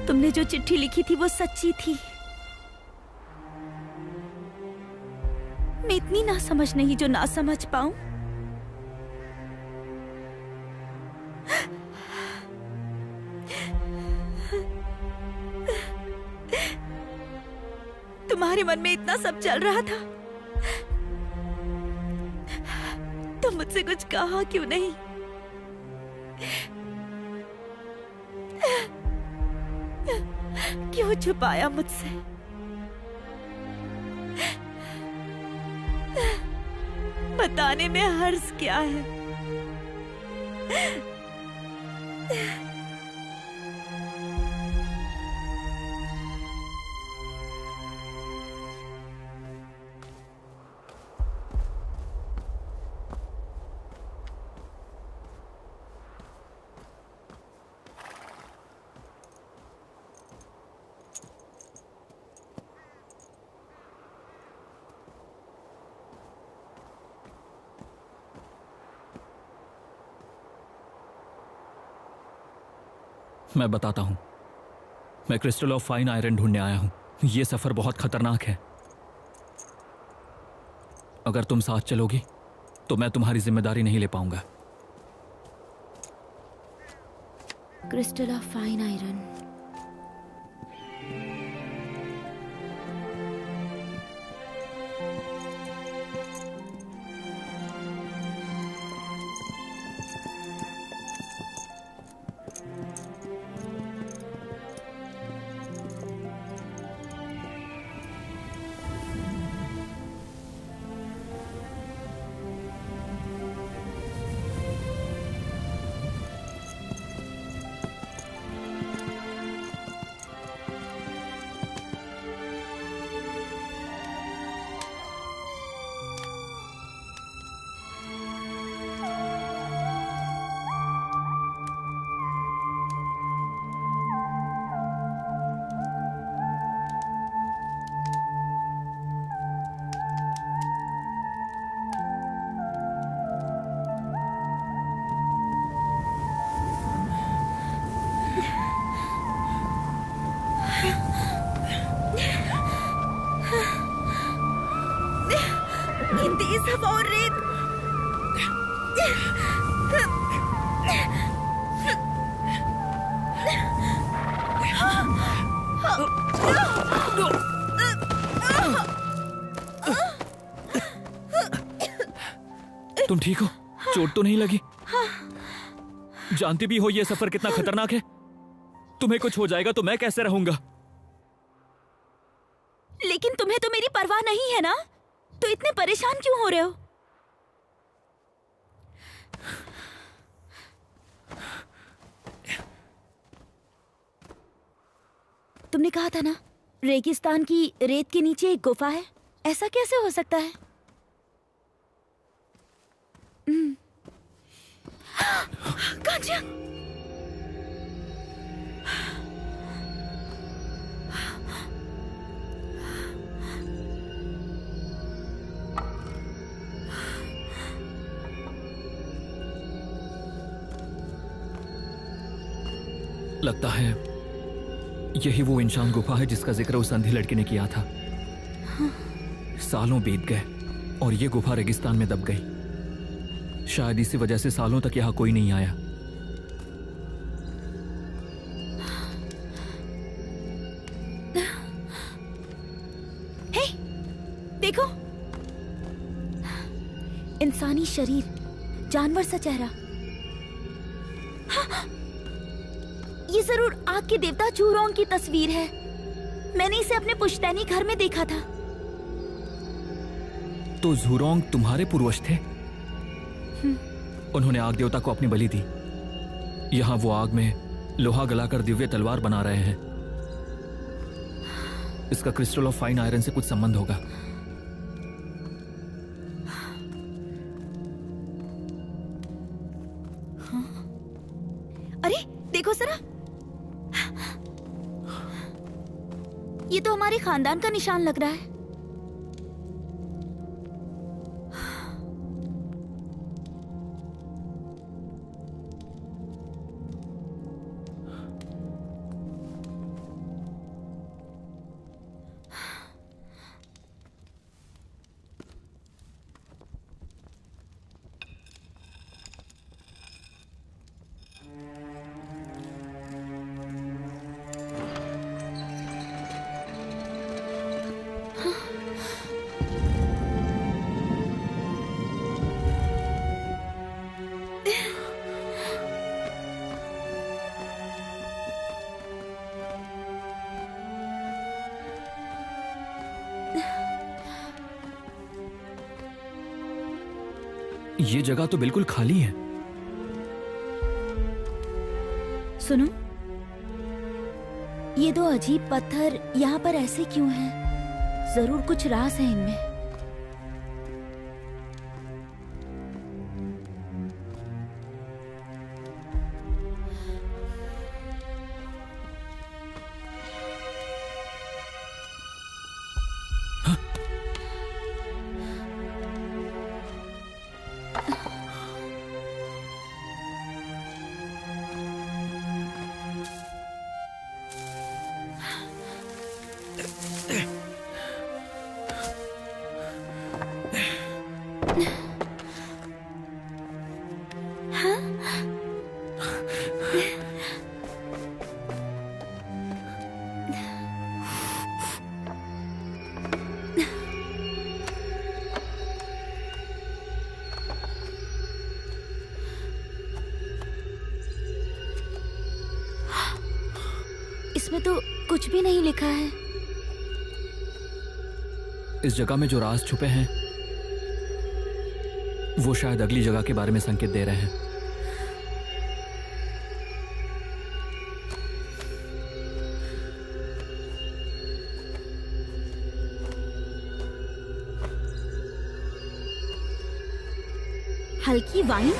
Speaker 1: तुमने जो चिट्ठी लिखी थी वो सच्ची थी। मैं इतनी ना समझ नहीं जो ना समझ पाऊं। तुम्हारे मन में इतना सब चल रहा था तो मुझसे कुछ कहा क्यों नहीं? क्यों छुपाया मुझसे? बताने में हर्ज क्या है?
Speaker 4: मैं बताता हूं। मैं क्रिस्टल ऑफ फाइन आयरन ढूंढने आया हूं। यह सफर बहुत खतरनाक है। अगर तुम साथ चलोगी तो मैं तुम्हारी जिम्मेदारी नहीं ले पाऊंगा।
Speaker 1: Crystal of fine iron. तेज हवा और रेत।
Speaker 4: तुम ठीक हो? चोट तो नहीं लगी? जानती भी हो ये सफर कितना खतरनाक है। तुम्हें कुछ हो जाएगा तो मैं कैसे रहूंगा?
Speaker 1: लेकिन तुम्हें तो मेरी परवाह नहीं है ना, तो इतने परेशान क्यों हो रहे हो? तुमने कहा था ना रेगिस्तान की रेत के नीचे एक गुफा है। ऐसा कैसे हो सकता है? कांचा!
Speaker 4: लगता है यही वो इंशान गुफा है जिसका जिक्र उस अंधी लड़की ने किया था। सालों बीत गए और ये गुफा रेगिस्तान में दब गई। शायद इसी वजह से सालों तक यहां कोई नहीं आया।
Speaker 1: हे, देखो, इंसानी शरीर, जानवर सा चेहरा। ये जरूर आग के देवता झूरोंग की तस्वीर है। मैंने इसे अपने पुश्तैनी घर में देखा था।
Speaker 4: तो झूरोंग तुम्हारे पूर्वज थे? उन्होंने आग देवता को अपनी बलि दी। यहां वो आग में लोहा गलाकर दिव्य तलवार बना रहे हैं। इसका क्रिस्टल ऑफ फाइन आयरन से कुछ संबंध होगा।
Speaker 1: अरे देखो जरा, ये तो हमारे खानदान का निशान लग रहा है।
Speaker 4: ये जगह तो बिल्कुल खाली है।
Speaker 1: सुनो, ये दो अजीब पत्थर यहाँ पर ऐसे क्यों हैं? जरूर कुछ राज है इनमें। इसमें तो कुछ भी नहीं लिखा है।
Speaker 4: इस जगह में जो राज छुपे हैं वो शायद अगली जगह के बारे में संकेत दे रहे हैं।
Speaker 1: हल्की वाइन?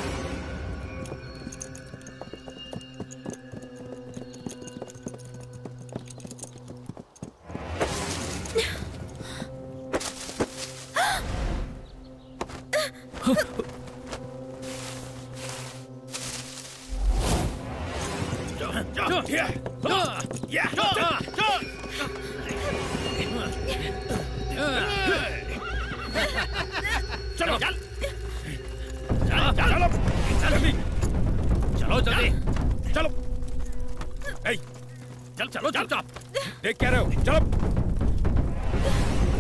Speaker 7: देख क्या रहे हो? चलो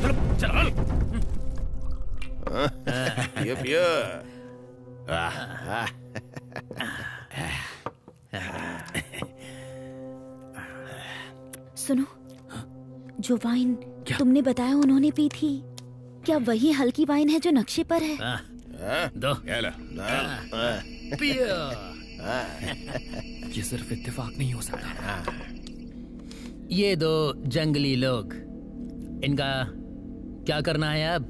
Speaker 6: चलो चलो।
Speaker 3: पियो पियो।
Speaker 1: सुनो, जो वाइन तुमने बताया उन्होंने पी थी, क्या वही हल्की वाइन है जो नक्शे पर है?
Speaker 6: दो
Speaker 7: ये लो।
Speaker 6: पियो।
Speaker 4: ये सिर्फ इत्तेफाक नहीं हो सकता।
Speaker 6: ये दो जंगली लोग, इनका क्या करना है अब?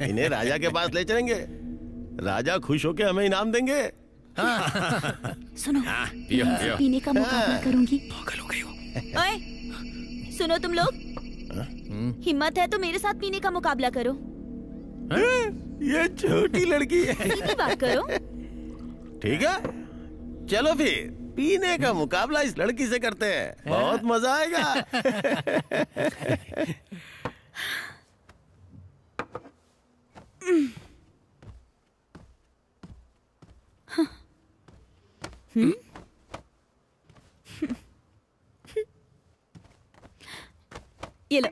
Speaker 3: इन्हें राजा के पास ले चलेंगे, राजा खुश होके हमें इनाम देंगे।
Speaker 1: सुनो,
Speaker 7: पियो,
Speaker 1: मैं
Speaker 7: पियो।
Speaker 1: पीने का मुकाबला करूंगी।
Speaker 4: पागल हो गई हो।
Speaker 1: ओए, सुनो तुम लोग, हिम्मत है तो मेरे साथ पीने का मुकाबला करो।
Speaker 3: ये छोटी लड़की है।
Speaker 1: सीधी बात करो।
Speaker 3: ठीक है, चलो फिर पीने का मुकाबला इस लड़की से करते हैं, बहुत मजा आएगा।
Speaker 1: ये लो।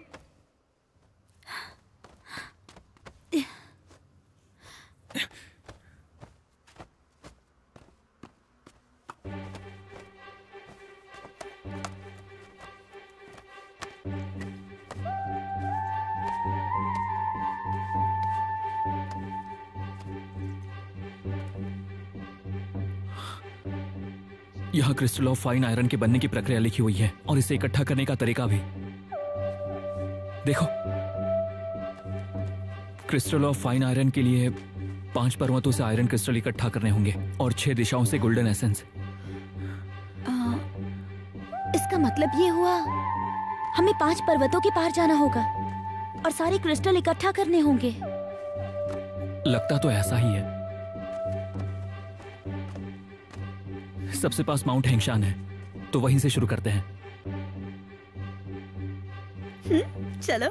Speaker 4: यहाँ क्रिस्टल ऑफ फाइन आयरन के बनने की प्रक्रिया लिखी हुई है और इसे इकट्ठा करने का तरीका भी। देखो, क्रिस्टल ऑफ फाइन आयरन के लिए 5 पर्वतों से आयरन क्रिस्टल इकट्ठा करने होंगे और 6 दिशाओं से गोल्डन एसेंस।
Speaker 1: इसका मतलब ये हुआ हमें 5 पर्वतों के पार जाना होगा और सारे क्रिस्टल इकट्ठा करने होंगे।
Speaker 4: लगता तो ऐसा ही है। सबसे पास माउंट हेंगशान है, तो वहीं से शुरू करते हैं।
Speaker 1: चलो।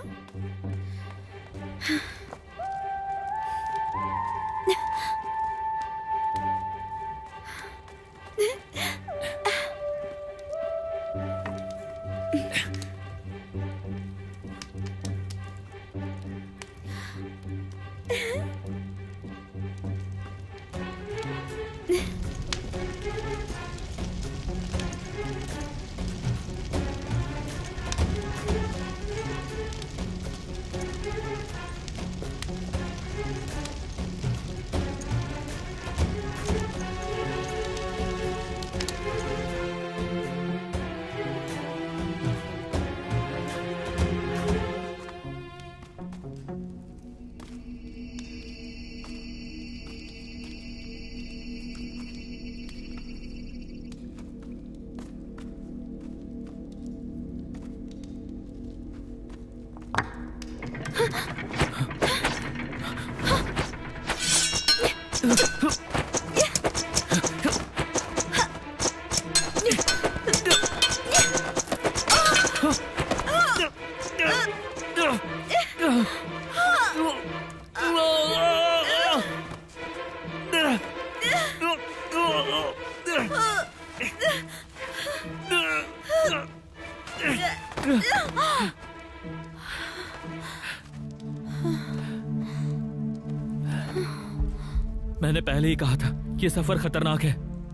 Speaker 4: मैंने पहले ही कहा था कि ये सफर खतरनाक है,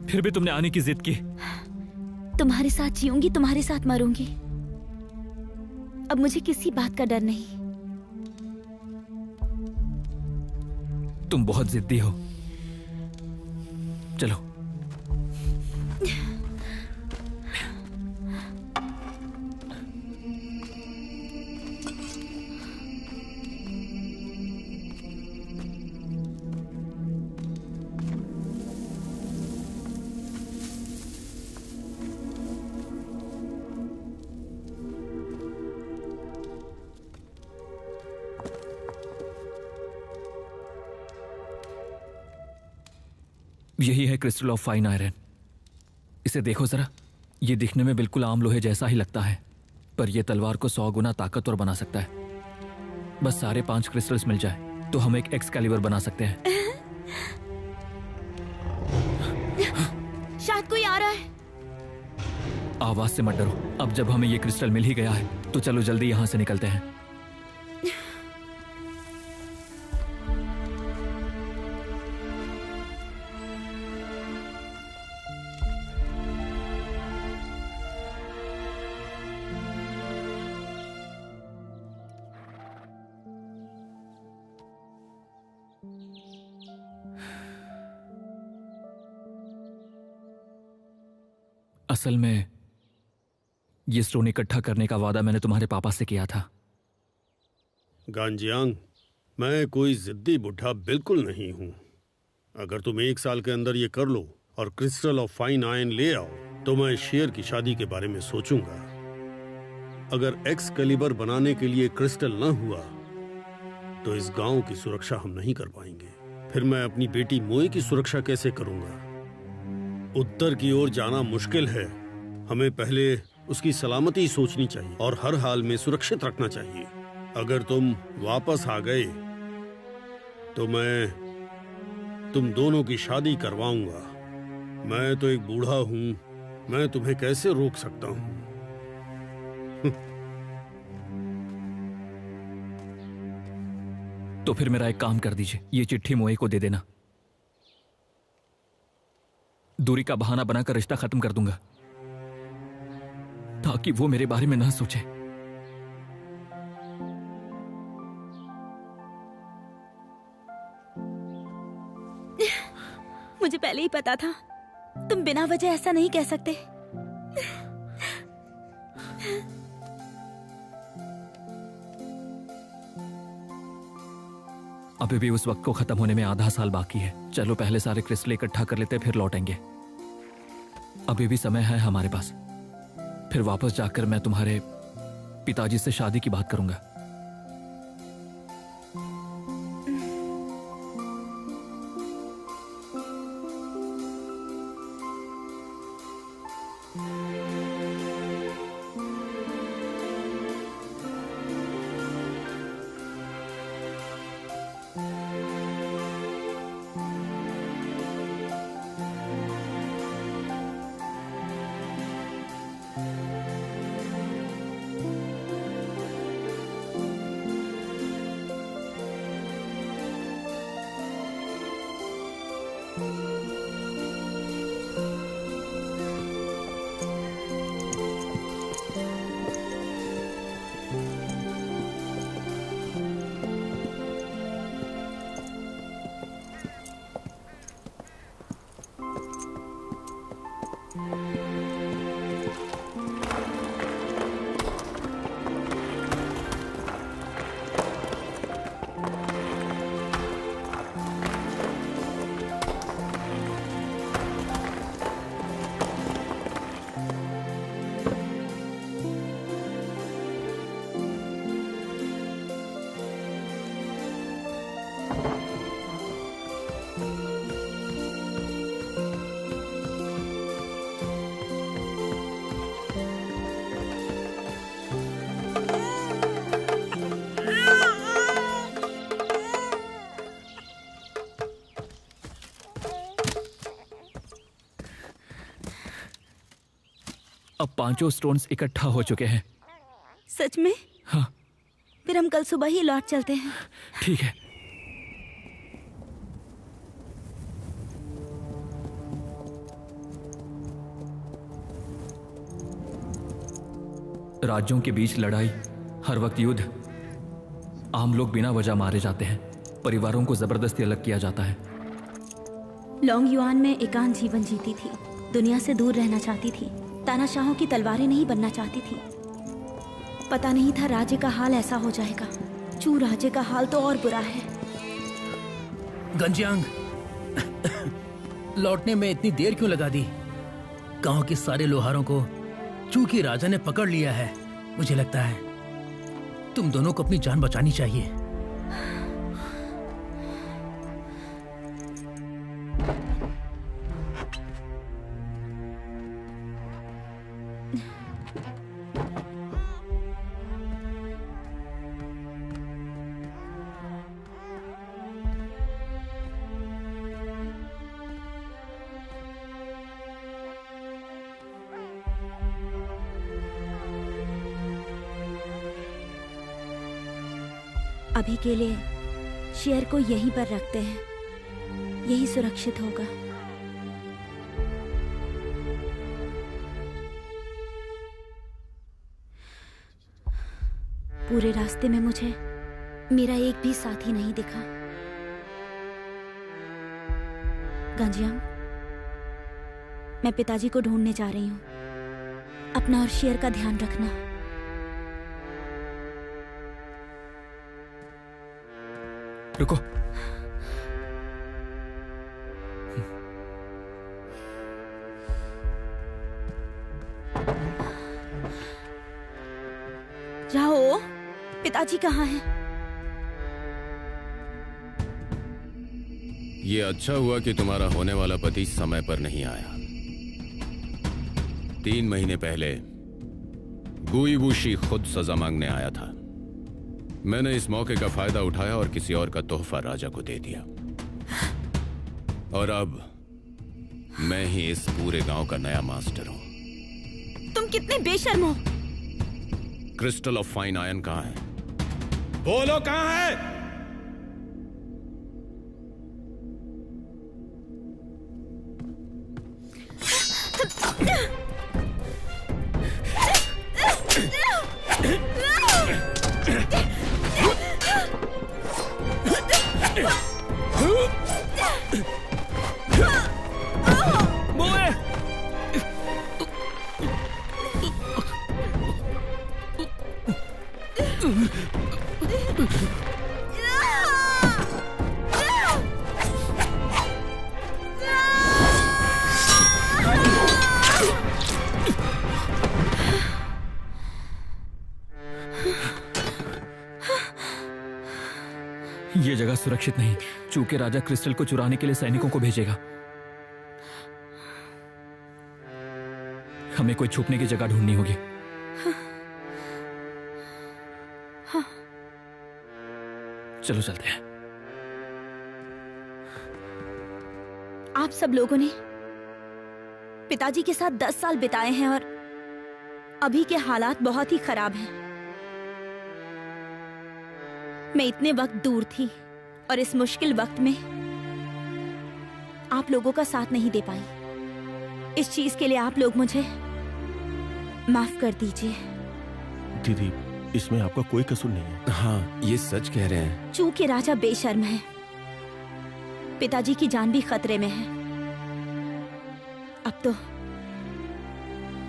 Speaker 4: फिर भी तुमने आने की जिद की।
Speaker 1: तुम्हारे साथ जीऊंगी, तुम्हारे साथ मरूंगी। अब मुझे किसी बात का डर नहीं।
Speaker 4: तुम बहुत जिद्दी हो। चलो। यही है क्रिस्टल ऑफ फाइन आयरन। इसे देखो जरा, ये दिखने में बिल्कुल आम लोहे जैसा ही लगता है, पर यह तलवार को 100 गुना ताकतवर बना सकता है। बस सारे 5 क्रिस्टल्स मिल जाए तो हम एक एक्सकैलिबर बना सकते हैं।
Speaker 1: शायद कोई आ रहा है।
Speaker 4: आवाज से मत डरो। अब जब हमें ये क्रिस्टल मिल ही गया है तो चलो जल्दी यहाँ से निकलते हैं। असल में ये स्टोन इकट्ठा करने का वादा मैंने तुम्हारे पापा से किया था।
Speaker 5: गांजियांग, मैं कोई जिद्दी बुढ़ा बिल्कुल नहीं हूं। अगर तुम 1 साल के अंदर ये कर लो और क्रिस्टल ऑफ फाइन आयन ले आओ तो मैं शेर की शादी के बारे में सोचूंगा। अगर एक्सकैलिबर बनाने के लिए क्रिस्टल न हुआ तो इस गांव की सुरक्षा हम नहीं कर पाएंगे। फिर मैं अपनी बेटी मोए की सुरक्षा कैसे करूंगा? उत्तर की ओर जाना मुश्किल है। हमें पहले उसकी सलामती सोचनी चाहिए और हर हाल में सुरक्षित रखना चाहिए। अगर तुम वापस आ गए तो मैं तुम दोनों की शादी करवाऊंगा। मैं तो एक बूढ़ा हूं, मैं तुम्हें कैसे रोक सकता हूं?
Speaker 4: तो फिर मेरा एक काम कर दीजिए, ये चिट्ठी मोए को दे देना। दूरी का बहाना बनाकर रिश्ता खत्म कर दूंगा ताकि वो मेरे बारे में ना सोचे।
Speaker 1: मुझे पहले ही पता था तुम बिना वजह ऐसा नहीं कह सकते।
Speaker 4: अभी भी उस वक्त को खत्म होने में आधा साल बाकी है। चलो पहले सारे क्रिस्टल इकट्ठा कर लेते, फिर लौटेंगे। अभी भी समय है हमारे पास। फिर वापस जाकर मैं तुम्हारे पिताजी से शादी की बात करूंगा। अब 5 स्टोन्स इकट्ठा हो चुके हैं।
Speaker 1: सच में?
Speaker 4: हाँ।
Speaker 1: फिर हम कल सुबह ही लौट चलते हैं।
Speaker 4: ठीक है। राज्यों के बीच लड़ाई, हर वक्त युद्ध, आम लोग बिना वजह मारे जाते हैं, परिवारों को जबरदस्ती अलग किया जाता है।
Speaker 1: लॉन्ग युआन में एकांत जीवन जीती थी, दुनिया से दूर रहना चाहती थी, तानाशाहों की तलवारें नहीं बनना चाहती थी। पता नहीं था राज्य का हाल ऐसा हो जाएगा। चू राज्य का हाल तो और बुरा है।
Speaker 6: गंजियांग, लौटने में इतनी देर क्यों लगा दी? गांव के सारे लोहारों को चू की राजा ने पकड़ लिया है। मुझे लगता है तुम दोनों को अपनी जान बचानी चाहिए।
Speaker 1: अभी के लिए शेर को यहीं पर रखते हैं, यही सुरक्षित होगा। पूरे रास्ते में मुझे मेरा एक भी साथी नहीं दिखा। गांजियांग, मैं पिताजी को ढूंढने जा रही हूँ। अपना और शेर का ध्यान रखना।
Speaker 4: रुको।
Speaker 1: जाओ, पिताजी कहाँ हैं?
Speaker 7: ये अच्छा हुआ कि तुम्हारा होने वाला पति समय पर नहीं आया। 3 महीने पहले गुईबुशी खुद सजा मांगने आया था। मैंने इस मौके का फायदा उठाया और किसी और का तोहफा राजा को दे दिया। और अब मैं ही इस पूरे गांव का नया मास्टर हूं।
Speaker 1: तुम कितने बेशर्म हो।
Speaker 7: क्रिस्टल ऑफ फाइन आयरन कहां है? बोलो कहां है?
Speaker 4: ये जगह सुरक्षित नहीं, चूंकि राजा क्रिस्टल को चुराने के लिए सैनिकों को भेजेगा। हमें कोई छुपने की जगह ढूंढनी होगी। चलो चलते हैं।
Speaker 1: आप सब लोगों ने पिताजी के साथ 10 साल बिताए हैं और अभी के हालात बहुत ही खराब हैं। मैं इतने वक्त दूर थी और इस मुश्किल वक्त में आप लोगों का साथ नहीं दे पाई। इस चीज के लिए आप लोग मुझे माफ कर दीजिए।
Speaker 8: दीदी, इसमें आपका कोई कसूर नहीं है।
Speaker 7: हाँ, ये सच कह रहे हैं।
Speaker 1: चूंकि राजा बेशर्म है, पिताजी की जान भी खतरे में है। अब तो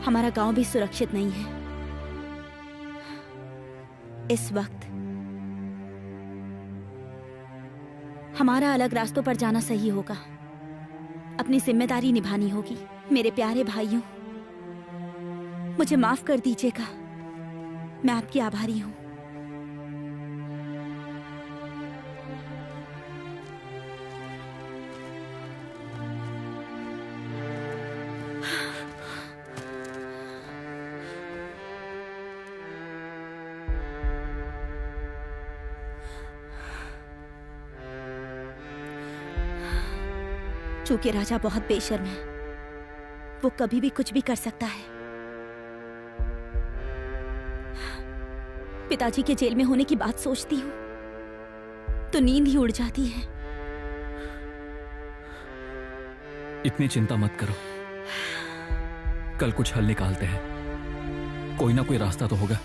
Speaker 1: हमारा गांव भी सुरक्षित नहीं है। इस वक्त हमारा अलग रास्तों पर जाना सही होगा। अपनी जिम्मेदारी निभानी होगी। मेरे प्यारे भाइयों, मुझे माफ कर दीजिएगा। मैं आपकी आभारी हूं। चूंकि राजा बहुत बेशर्म है, वो कभी भी कुछ भी कर सकता है। पिताजी के जेल में होने की बात सोचती हूँ तो नींद ही उड़ जाती है।
Speaker 4: इतनी चिंता मत करो, कल कुछ हल निकालते हैं। कोई ना कोई रास्ता तो होगा।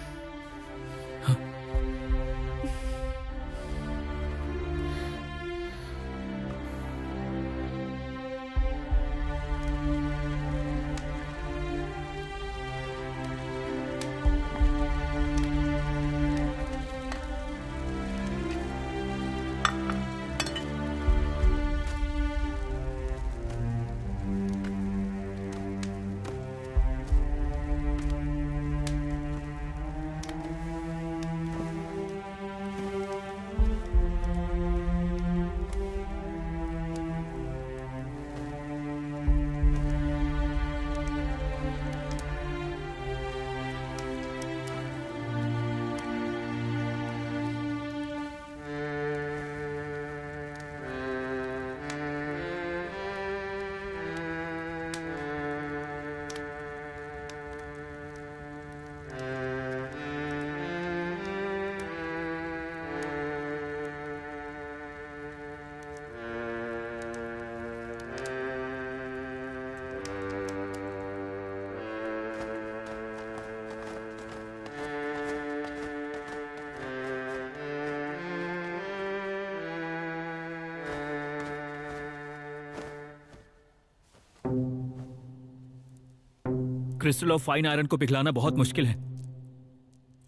Speaker 4: क्रिस्टल ऑफ फाइन आयरन को पिघलाना बहुत मुश्किल है,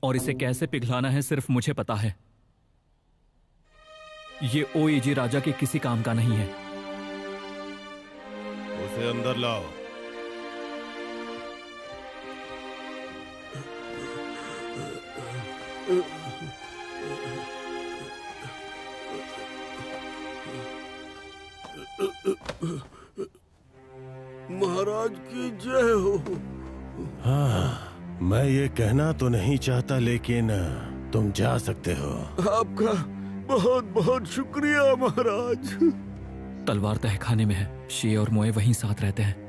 Speaker 4: और इसे कैसे पिघलाना है सिर्फ मुझे पता है। ये ओएजी राजा के किसी काम का नहीं है।
Speaker 8: उसे अंदर लाओ।
Speaker 5: महाराज की जय हो।
Speaker 8: हाँ, मैं ये कहना तो नहीं चाहता, लेकिन तुम जा सकते हो।
Speaker 5: आपका बहुत बहुत शुक्रिया महाराज।
Speaker 4: तलवार तहखाने में है, शे और मोए वहीं साथ रहते हैं।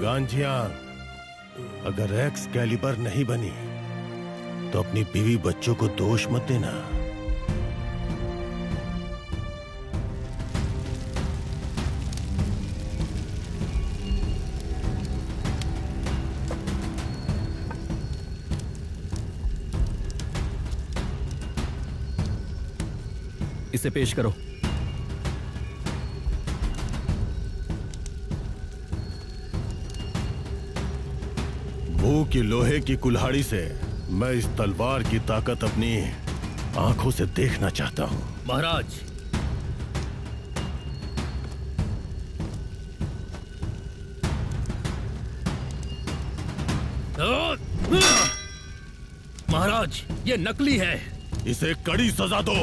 Speaker 8: गांजियांग, अगर एक्स कैलिबर नहीं बनी तो अपनी बीवी बच्चों को दोष मत देना।
Speaker 4: इसे पेश करो।
Speaker 8: भू की लोहे की कुल्हाड़ी से मैं इस तलवार की ताकत अपनी आंखों से देखना चाहता हूं।
Speaker 6: महाराज, महाराज, ये नकली है।
Speaker 8: इसे कड़ी सजा दो।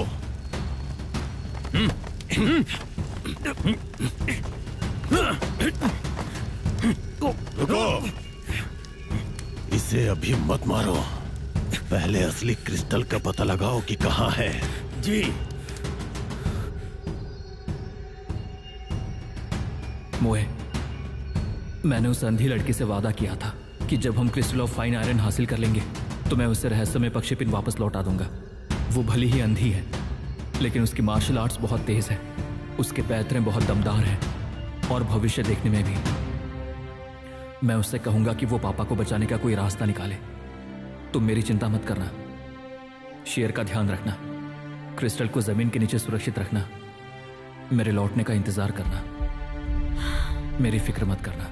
Speaker 8: रुको, इसे अभी मत मारो। पहले असली क्रिस्टल का पता लगाओ कि कहां है।
Speaker 6: जी।
Speaker 4: मोए, मैंने उस अंधी लड़की से वादा किया था कि जब हम क्रिस्टल ऑफ फाइन आयरन हासिल कर लेंगे तो मैं उसे रहस्यमय पक्षीपिन वापस लौटा दूंगा। वो भली ही अंधी है, लेकिन उसकी मार्शल आर्ट्स बहुत तेज है, उसके पैतरे बहुत दमदार हैं और भविष्य देखने में भी। मैं उससे कहूंगा कि वो पापा को बचाने का कोई रास्ता निकाले। तुम मेरी चिंता मत करना, शेर का ध्यान रखना, क्रिस्टल को जमीन के नीचे सुरक्षित रखना, मेरे लौटने का इंतजार करना, मेरी फिक्र मत करना।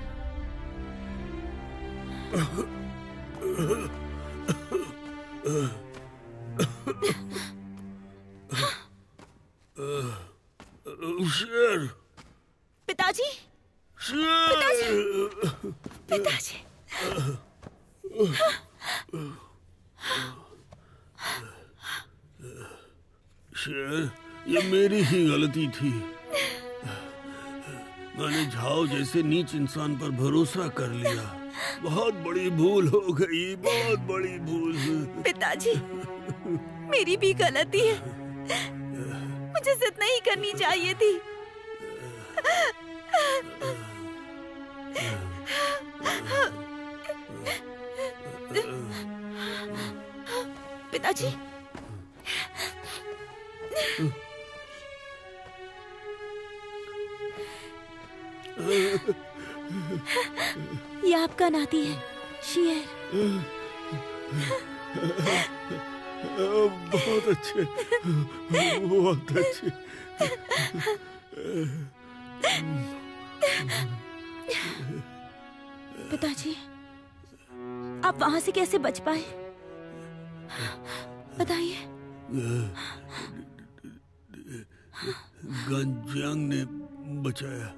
Speaker 5: शेर,
Speaker 1: पिताजी,
Speaker 5: शेर,
Speaker 1: पिताजी।
Speaker 5: शेर, ये मेरी ही गलती थी। मैंने झाओ जैसे नीच इंसान पर भरोसा कर लिया। बहुत बड़ी भूल हो गई, बहुत बड़ी भूल।
Speaker 1: पिताजी, मेरी भी गलती है, मुझे जिद नहीं करनी चाहिए थी। पिताजी, ये आपका नाती है, शेर।
Speaker 5: बहुत अच्छे, बहुत अच्छे।
Speaker 1: पिताजी, आप वहां से कैसे बच पाए, बताइए।
Speaker 5: गांजियांग ने बचाया।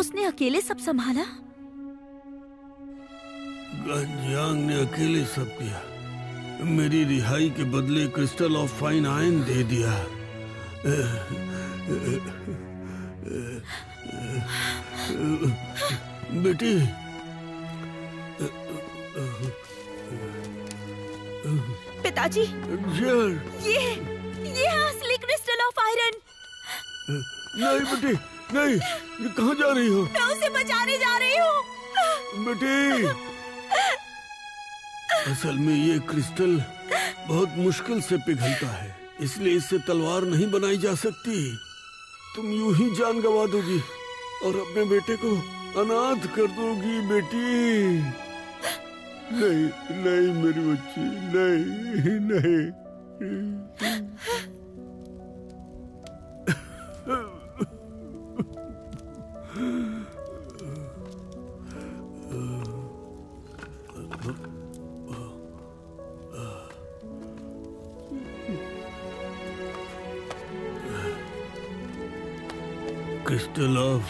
Speaker 1: उसने अकेले सब संभाला?
Speaker 5: गांजियांग ने अकेले सब किया। मेरी रिहाई के बदले क्रिस्टल ऑफ फाइन आयरन दे दिया। बेटी,
Speaker 1: पिताजी, ये है असली क्रिस्टल ऑफ आयरन।
Speaker 5: नहीं बेटी, नहीं, ये कहाँ जा रही हो?
Speaker 1: मैं उसे बचाने जा रही हूँ।
Speaker 5: बेटी, असल में ये क्रिस्टल बहुत मुश्किल से पिघलता है, इसलिए इससे तलवार नहीं बनाई जा सकती। तुम यूं ही जान गंवा दोगी। और अपने बेटे को अनाथ कर दोगी बेटी। नहीं नहीं मेरी बच्ची, नहीं नहीं। क्रिस्टल ऑफ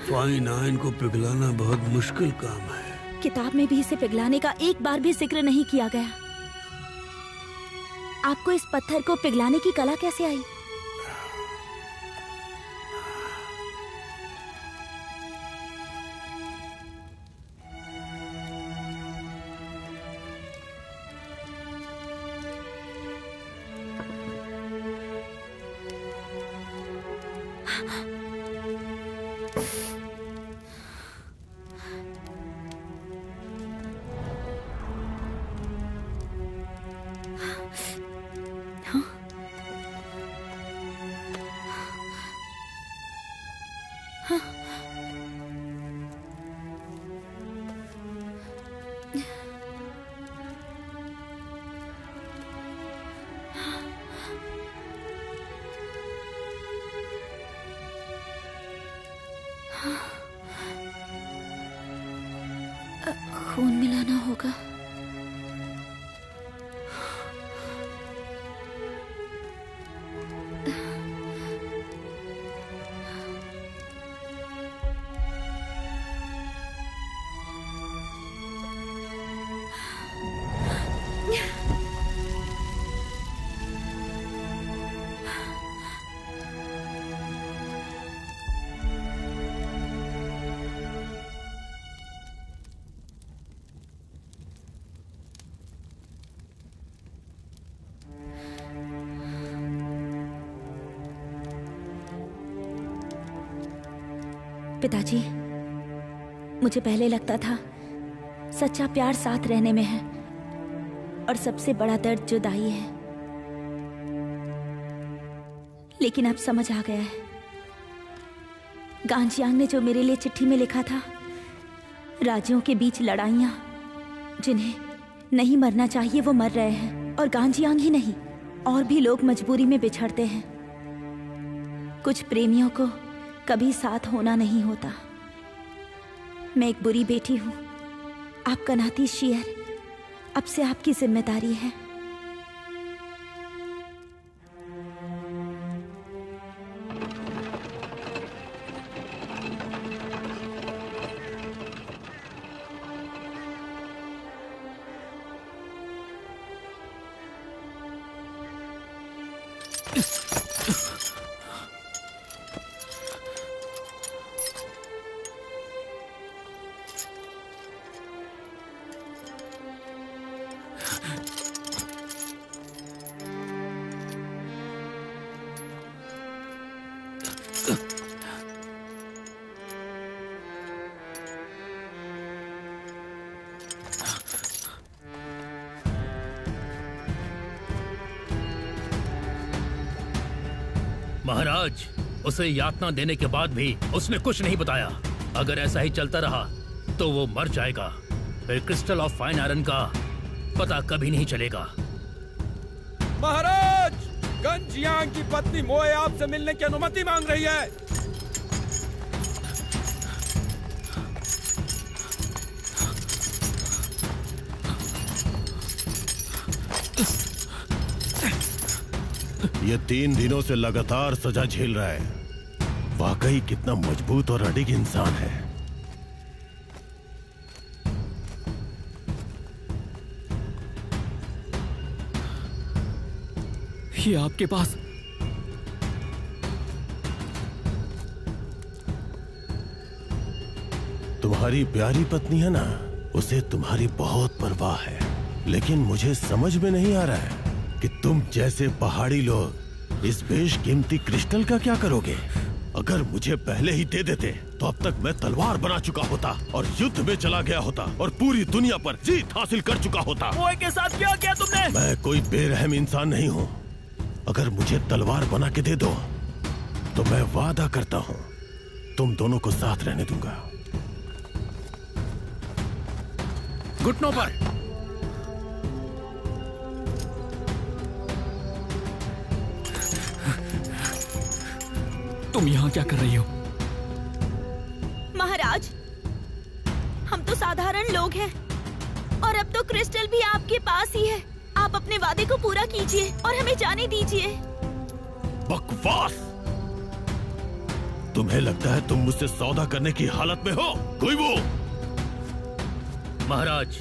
Speaker 5: फाइन आयन को पिघलाना बहुत मुश्किल काम है।
Speaker 1: किताब में भी इसे पिघलाने का एक बार भी जिक्र नहीं किया गया। आपको इस पत्थर को पिघलाने की कला कैसे आई? खून मिलाना होगा। पिताजी, मुझे पहले लगता था सच्चा प्यार साथ रहने में है और सबसे बड़ा दर्द जुदाई है, लेकिन अब समझ आ गया है। गांजियांग ने जो मेरे लिए चिट्ठी में लिखा था, राज्यों के बीच लड़ाइयां जिन्हें नहीं मरना चाहिए वो मर रहे हैं, और गांजियांग ही नहीं और भी लोग मजबूरी में बिछड़ते हैं। कुछ प्रेमियों को कभी साथ होना नहीं होता। मैं एक बुरी बेटी हूं, आपका नाती शेर अब से आपकी जिम्मेदारी है।
Speaker 6: महाराज, उसे यातना देने के बाद भी उसने कुछ नहीं बताया। अगर ऐसा ही चलता रहा तो वो मर जाएगा। फिर क्रिस्टल ऑफ फाइन आयरन का पता कभी नहीं चलेगा।
Speaker 9: महाराज, गंजियांग की पत्नी मोए आपसे मिलने की अनुमति मांग रही है।
Speaker 8: ये 3 दिनों से लगातार सजा झेल रहा है। वाकई कितना मजबूत और अडिग इंसान है।
Speaker 4: ये आपके पास
Speaker 8: तुम्हारी प्यारी पत्नी है ना, उसे तुम्हारी बहुत परवाह है, लेकिन मुझे समझ में नहीं आ रहा है कि तुम जैसे पहाड़ी लोग इस बेशकीमती क्रिस्टल का क्या करोगे। अगर मुझे पहले ही दे देते तो अब तक मैं तलवार बना चुका होता और युद्ध में चला गया होता और पूरी दुनिया पर जीत हासिल कर चुका होता।
Speaker 4: मोए के साथ क्या किया तुमने?
Speaker 8: मैं कोई बेरहम इंसान नहीं हूँ। अगर मुझे तलवार बना के दे दो तो मैं वादा करता हूँ तुम दोनों को साथ रहने दूंगा।
Speaker 6: घुटनों पर।
Speaker 4: तुम यहाँ क्या कर रही हो?
Speaker 1: महाराज, हम तो साधारण लोग हैं और अब तो क्रिस्टल भी आपके पास ही है। आप अपने वादे को पूरा कीजिए और हमें जाने दीजिए।
Speaker 8: बकवास! तुम्हें लगता है तुम मुझसे सौदा करने की हालत में हो? कोई वो?
Speaker 6: महाराज